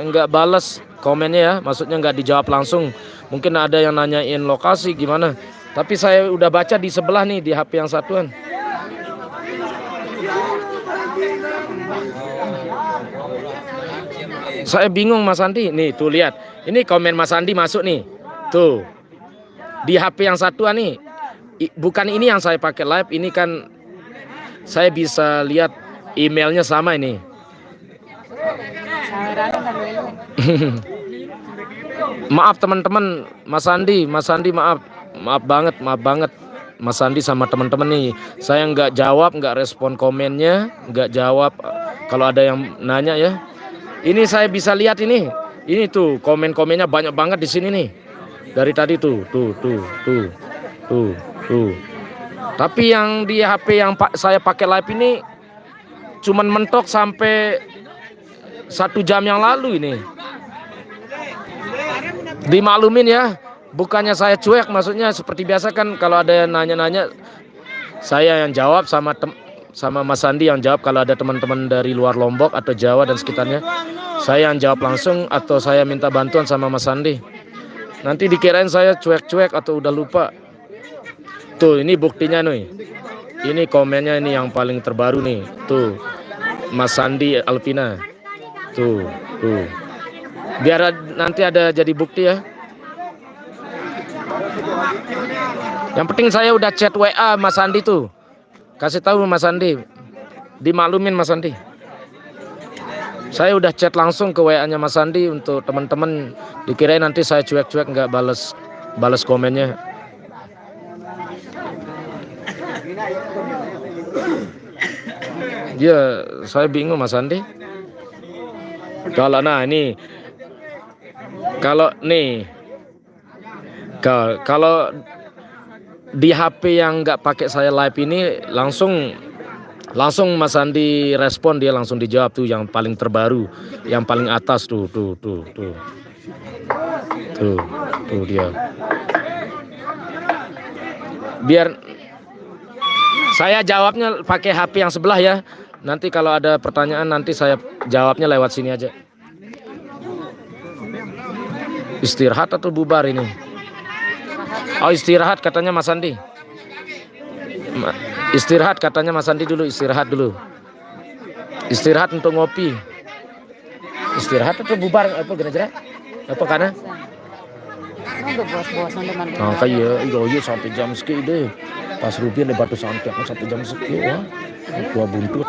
S1: nggak balas komennya ya, maksudnya nggak dijawab langsung. Mungkin ada yang nanyain lokasi gimana. Tapi saya udah baca di sebelah nih di HP yang satuan. Saya bingung Mas Andi. Nih tuh lihat. Ini komen Mas Andi masuk nih. Tuh. Di HP yang satuan nih. Bukan ini yang saya pakai live. Ini kan saya bisa lihat emailnya sama ini. Maaf teman-teman. Mas Andi maaf. Maaf banget. Mas Andi sama teman-teman nih. Saya nggak jawab, nggak respon komennya. Nggak jawab kalau ada yang nanya ya. Ini saya bisa lihat ini tuh komen-komennya banyak banget di sini nih. Dari tadi tuh. Tapi yang di HP yang saya pakai live ini cuman mentok sampai 1 jam yang lalu ini. Dimaklumin ya, bukannya saya cuek, maksudnya seperti biasa kan kalau ada yang nanya-nanya saya yang jawab sama Mas Andi yang jawab. Kalau ada teman-teman dari luar Lombok atau Jawa dan sekitarnya, saya yang jawab langsung atau saya minta bantuan sama Mas Andi. Nanti dikirain saya cuek-cuek atau udah lupa. Tuh ini buktinya nih. Ini komennya ini yang paling terbaru nih. Tuh Mas Andi Alvina. Tuh. Biar nanti ada jadi bukti ya. Yang penting saya udah chat WA Mas Andi tuh. Kasih tahu Mas Andi. Dimaklumin Mas Andi. Saya udah chat langsung ke WA-nya Mas Andi untuk teman-teman. Dikirain nanti saya cuek-cuek nggak balas komennya. Ya, saya bingung Mas Andi. Kalau di HP yang nggak pakai saya live ini langsung Mas Andi respon, dia langsung dijawab tuh yang paling terbaru, yang paling atas tuh dia. Biar saya jawabnya pakai HP yang sebelah ya. Nanti kalau ada pertanyaan nanti saya jawabnya lewat sini aja. Istirahat atau bubar ini? Oh istirahat katanya Mas Andi. Istirahat katanya Mas Andi dulu, istirahat dulu. Istirahat untuk ngopi. Istirahat atau bubar apa gana jera? Apa kana?
S4: Udah bos-bosan teman.
S1: Nah, kayak iya sampai jam sekian deh. Pas Rupiah di batu santiak sampai jam sekian. Gua buntut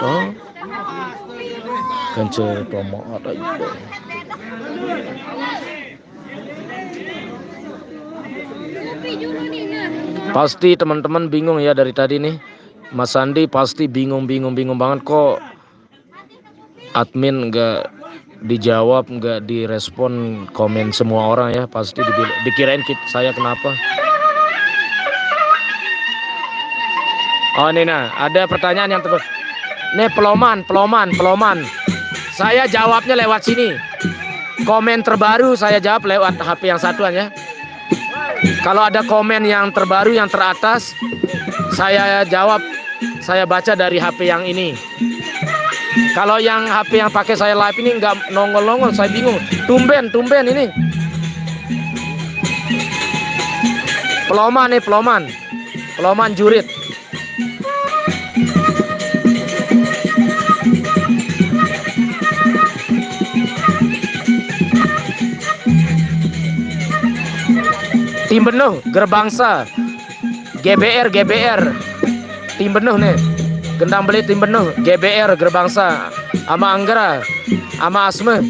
S1: Kancer tomo ada itu. Pasti teman-teman bingung ya dari tadi nih. Mas Sandi pasti bingung banget kok admin nggak dijawab, nggak direspon komen semua orang ya. Pasti dikirain saya kenapa. Oh ini nah, ada pertanyaan yang terus. Nih peloman. Saya jawabnya lewat sini. Komen terbaru saya jawab lewat HP yang satuan ya. Kalau ada komen yang terbaru yang teratas, saya jawab, saya baca dari HP yang ini. Kalau yang HP yang pakai saya live ini nggak nongol, saya bingung. Tumben ini. Peloman jurit. Tim Benuh, Gerbangsa, GBR, Tim Benuh nih, Gendang Beli Tim Benuh, GBR, Gerbangsa, ama Anggara, ama Asme.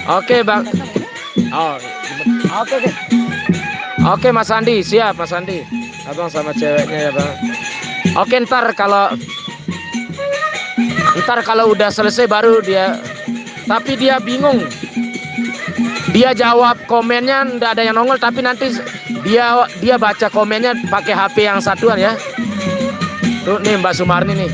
S1: Oke bang, oke Mas Andi, siap Mas Andi, abang sama ceweknya ya bang. Oke ntar kalau udah selesai baru dia, tapi dia bingung. Dia jawab komennya nggak ada yang nongol, tapi nanti dia baca komennya pakai HP yang satuan ya. Tuh nih Mbak Sumarni nih.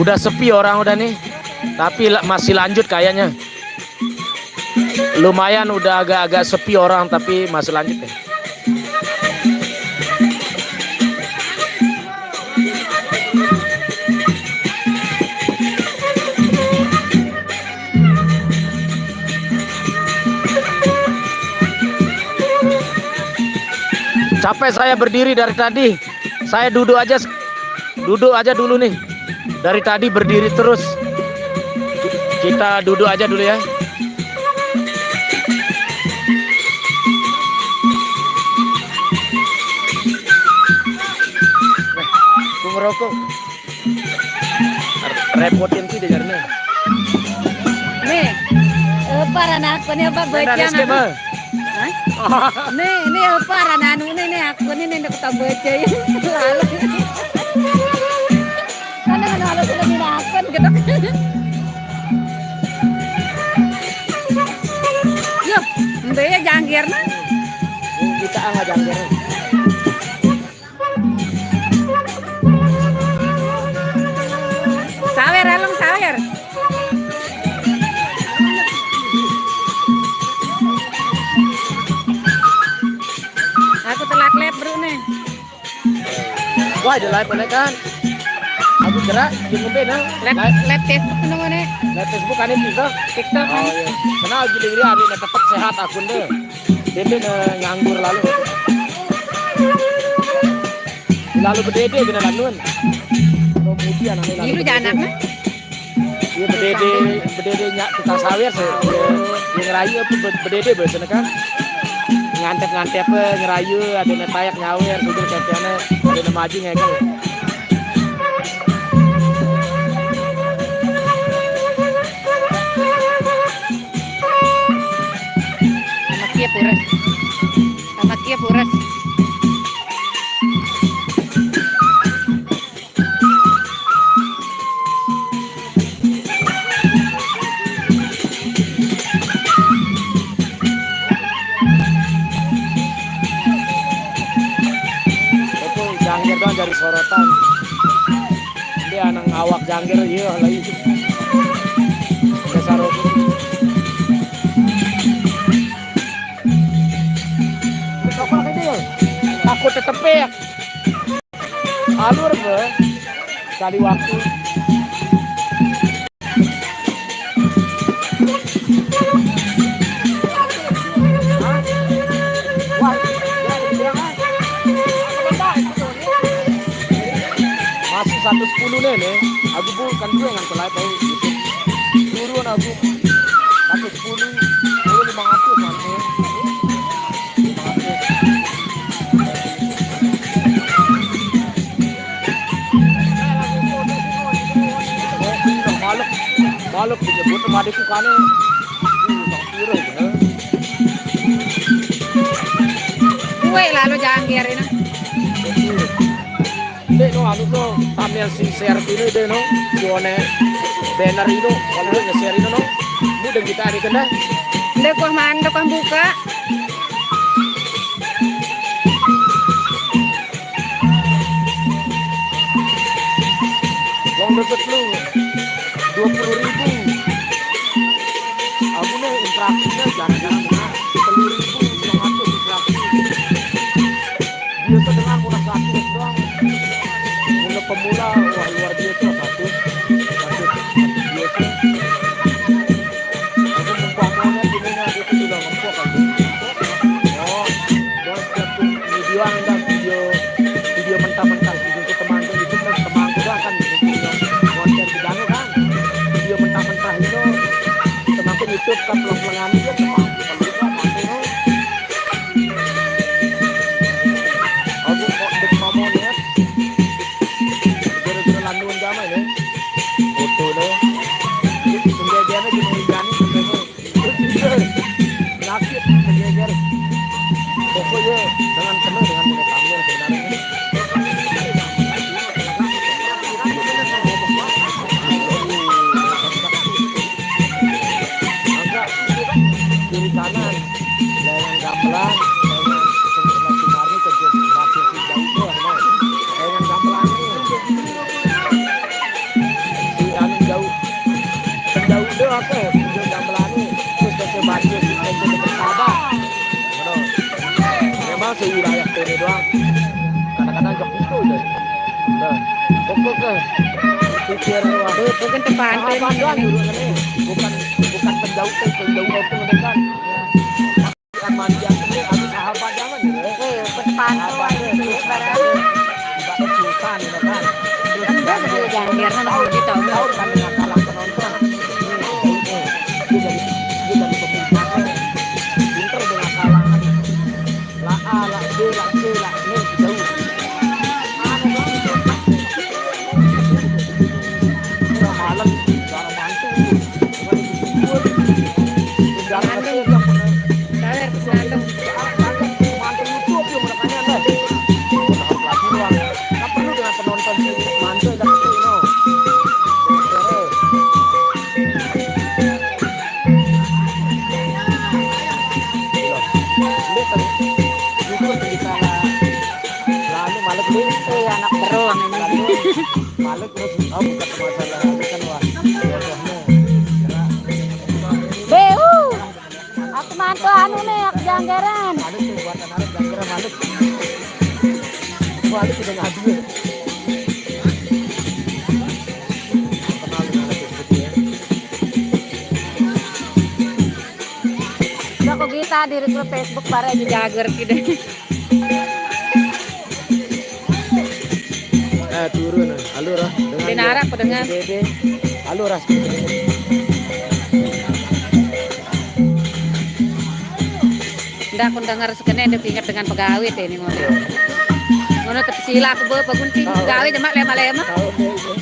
S1: Udah sepi orang udah nih, tapi masih lanjut kayaknya. Lumayan udah agak-agak sepi orang, tapi masih lanjut ya. Capek saya berdiri dari tadi. Saya duduk aja dulu nih. Dari tadi berdiri terus. Kita duduk aja dulu ya. Aku ngerokok. Repotin sih dejarnya.
S4: Nih, para anak nih apa baca
S1: Nih
S4: para anak nih aku nih kita baca ya. Lalu. Kalau sudah minakan gitu. Yo, mbak ya jangkir nah.
S1: Kita nggak jangkir.
S4: Sawer alam sawer. Aku telat lep bro nih.
S1: Wah, ada live kan? Aku gerak di ngombe nah.
S4: Live Facebook nih.
S1: Live Facebook kan TikTok. Oh iya. Kenal gili-gili hari ini tetap sehat akun deh. Dede nganggur lalu. Lalu bedede gina lanun. Kemudian ane lalu.
S4: Ilu jangan anak.
S1: Iya bedede nyak tukang sawer yang ngerayu apa bedede biasanya kan. Ngantep ngerayu ada netayak nyawer sudah kayaknya ada maju ngegel.
S4: Sama kia puras.
S1: Itu jangkir doang dari sorotan. Dia anak awak jangkir iya lagi. ikut tetepek. Alur be, sekali waktu. Masih 110 nih, aku bukan gue yang kelai tahu gitu. Turun aku 110, aku 500 nanti. 500. Balok disebut sama adikku kane. Sang piro bener.
S4: Kue lalu jangan biarin.
S1: Dek no anu to thumbnail si share ini deh no. Sione banner itu kalau nge-share itu no. Mudah kita ada kena.
S4: Udah kok mandok kan buka.
S1: Wong deket lu 20.000. Aku nih interaksinya jarang-jarang benar. 10.000 interaksi. Biasa dengan murah 100 doang. Mulai pemula wah luar biasa 100 biasa. Aku membangunnya ininya itu sudah ngempok aku. Oh, bos satu video anda video mentah-mentah video teman itu teman juga kan video konten bidangnya kan video mentah-mentah itu teman YouTube kan pelong-pelongan dia teman kalau juga mantu aku kok dek mamone gara-gara landuan damai nih foto nih penjajaannya di Moriani nakit penjajar pokoknya dengan penuh dengan mulai tampil sebenarnya kiri kanan layangan gamelan layangan kemarin ke masih jauh tuh layangan gamelan ini si anu jauh jauh deh apa jauh gamelan ini terus ke banjir ke bersabar memang sewilayah ini doang kadang-kadang jok itu deh nah pokoknya pikir wah
S4: Bukan tepan
S1: doang dulu ini bukan penjauh itu mendekat kan manja ini habis sahabat zaman
S4: pantau itu barang.
S1: ibarat sultan ya kan terus
S4: Jangan biarkan aku gitu.
S1: tahu kan dengan kalah penonton dia dari pembicaraan pinter dengan kalangan la A la B la C la E jauh malam cara mantu jangan yang benar
S4: Saler selalu.
S1: mantu YouTube yang menekannya deh pelakuan tak perlu dengan penonton mantu dan itu no lalu malah
S4: Anak beruang ini.
S1: malah terus bukan masalah itu kan wah
S4: Beu. Aku mantu anu nih, aku janggaran.
S1: malah tuh buat anak jangan malah malah sudah ngadu ya kenal dengan seperti ya
S4: Udah kok kita di grup Facebook para jagar gitu.
S1: turun alur dengan
S4: Dinarak aku dengan.
S1: Dede alur
S4: Ndak aku dengar sekene ada tingkat dengan pegawai teh ini ngono. Ngono tapi sila aku bawa pagunting pegawai cuma lema-lema.
S1: tahu deh itu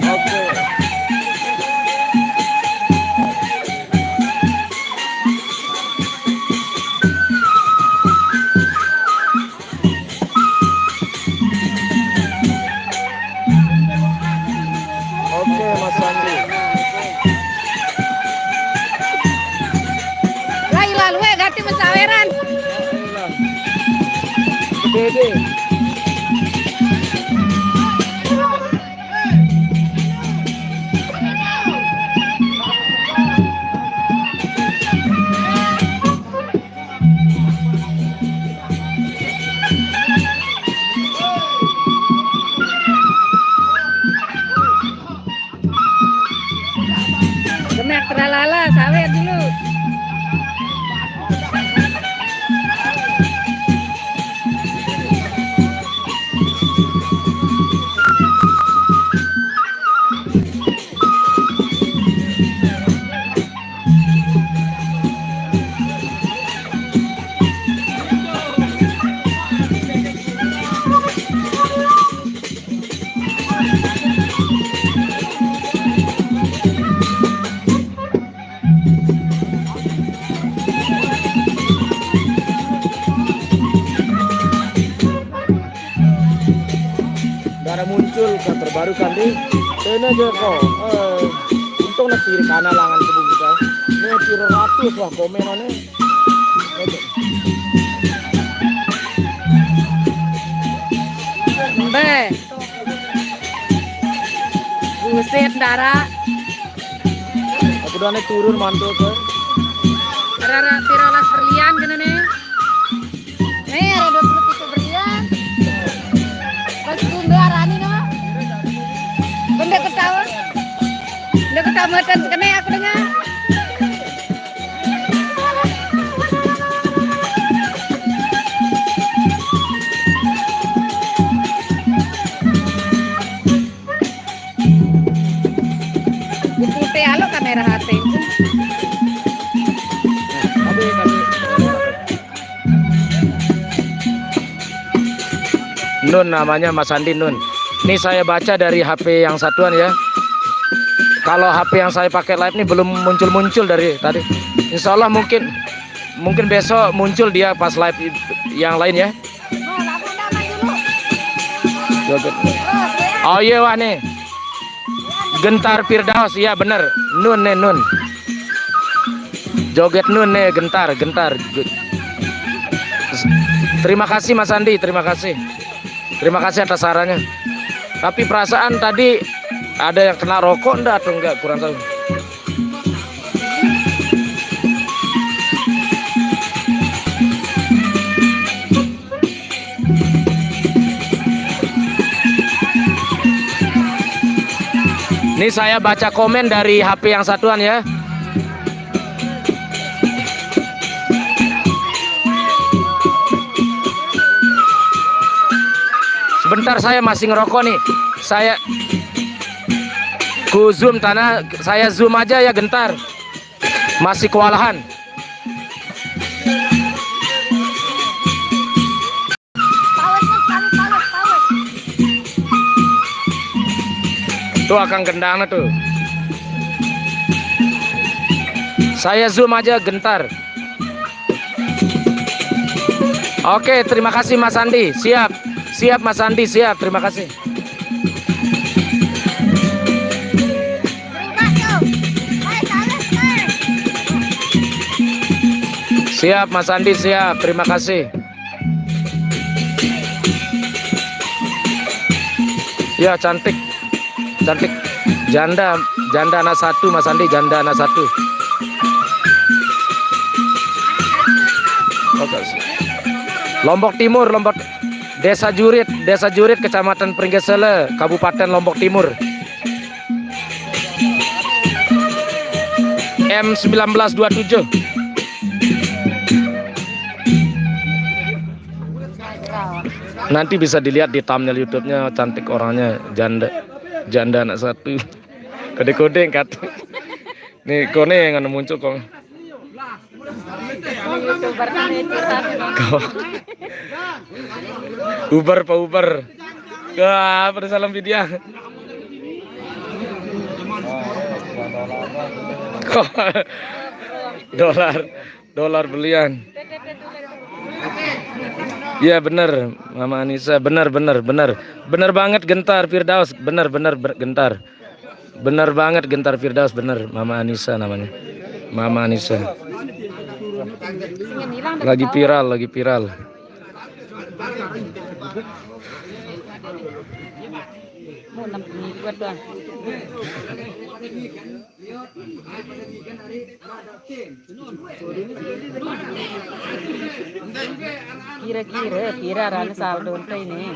S1: oke lagi.
S4: Gemek teralala, sawit dulu.
S1: Darah muncul kan terbaru kan di sana aja kok. Untung nak kiri kanan langan ke bumi kita. Ini kira ratus lah komenannya.
S4: Mbe. Buset darah.
S1: Aku udah turun mantul ke.
S4: Rara piralas berlian kena nih. Ada 23 berlian. Pas kumbe arani no. Kumbe ketawa. Udah ketamatan sekene aku dengar. Dipute alo kamera HP.
S1: Kami. Nun namanya Mas Andi Nun. Ini saya baca dari HP yang satuan ya. Kalau HP yang saya pakai live ini belum muncul dari tadi. Insya Allah mungkin besok muncul dia pas live yang lain ya. Oh iya wah nih. Gentar Firdaus, iya bener. Nun nih Nun. Joget Nun nih gentar. Terima kasih Mas Andi, terima kasih. Terima kasih atas sarannya. Tapi perasaan tadi ada yang kena rokok enggak atau enggak, kurang tahu. Ini saya baca komen dari HP yang satuan ya. Sebentar saya masih ngerokok nih. Saya ku zoom tanah, saya zoom aja ya gentar. Masih kewalahan. Tuh akan gendangnya tuh. Saya zoom aja gentar. Oke, terima kasih Mas Andi. Siap Mas Andi, siap. Terima kasih. Siap Mas Andi, siap. Terima kasih. Ya cantik. Janda anak satu Mas Andi, janda anak satu. Lombok Timur, Desa Jurit, Kecamatan Pringgesele, Kabupaten Lombok Timur. M1927. Nanti bisa dilihat di thumbnail YouTube-nya, cantik orangnya, janda anak satu. Kode-kode kan. Nih kone yang muncul kok. Uber. Wah, pada salam video. Dolar belian. Iya bener, Mama Anissa, bener banget Gentar Firdaus, bener Gentar. Bener banget Gentar Firdaus, bener Mama Anissa namanya. Mama Anissa. Lagi viral.
S4: Mau 6 buat doang. Kira-kira rana saldo ini.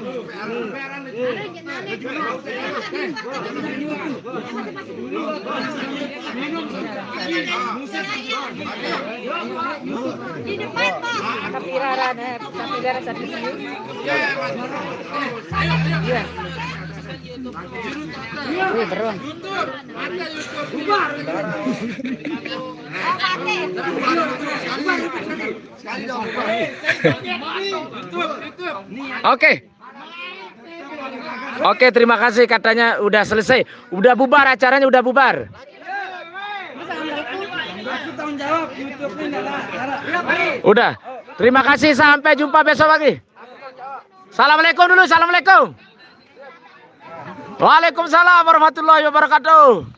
S4: Kira rana sampai gara satu sini. Iya. Wih, beruang.
S1: Oke. Oke, terima kasih, katanya udah selesai. Udah bubar acaranya, udah bubar. Udah. Terima kasih, sampai jumpa besok lagi. Assalamualaikum dulu, assalamualaikum. Waalaikumsalam warahmatullahi wabarakatuh.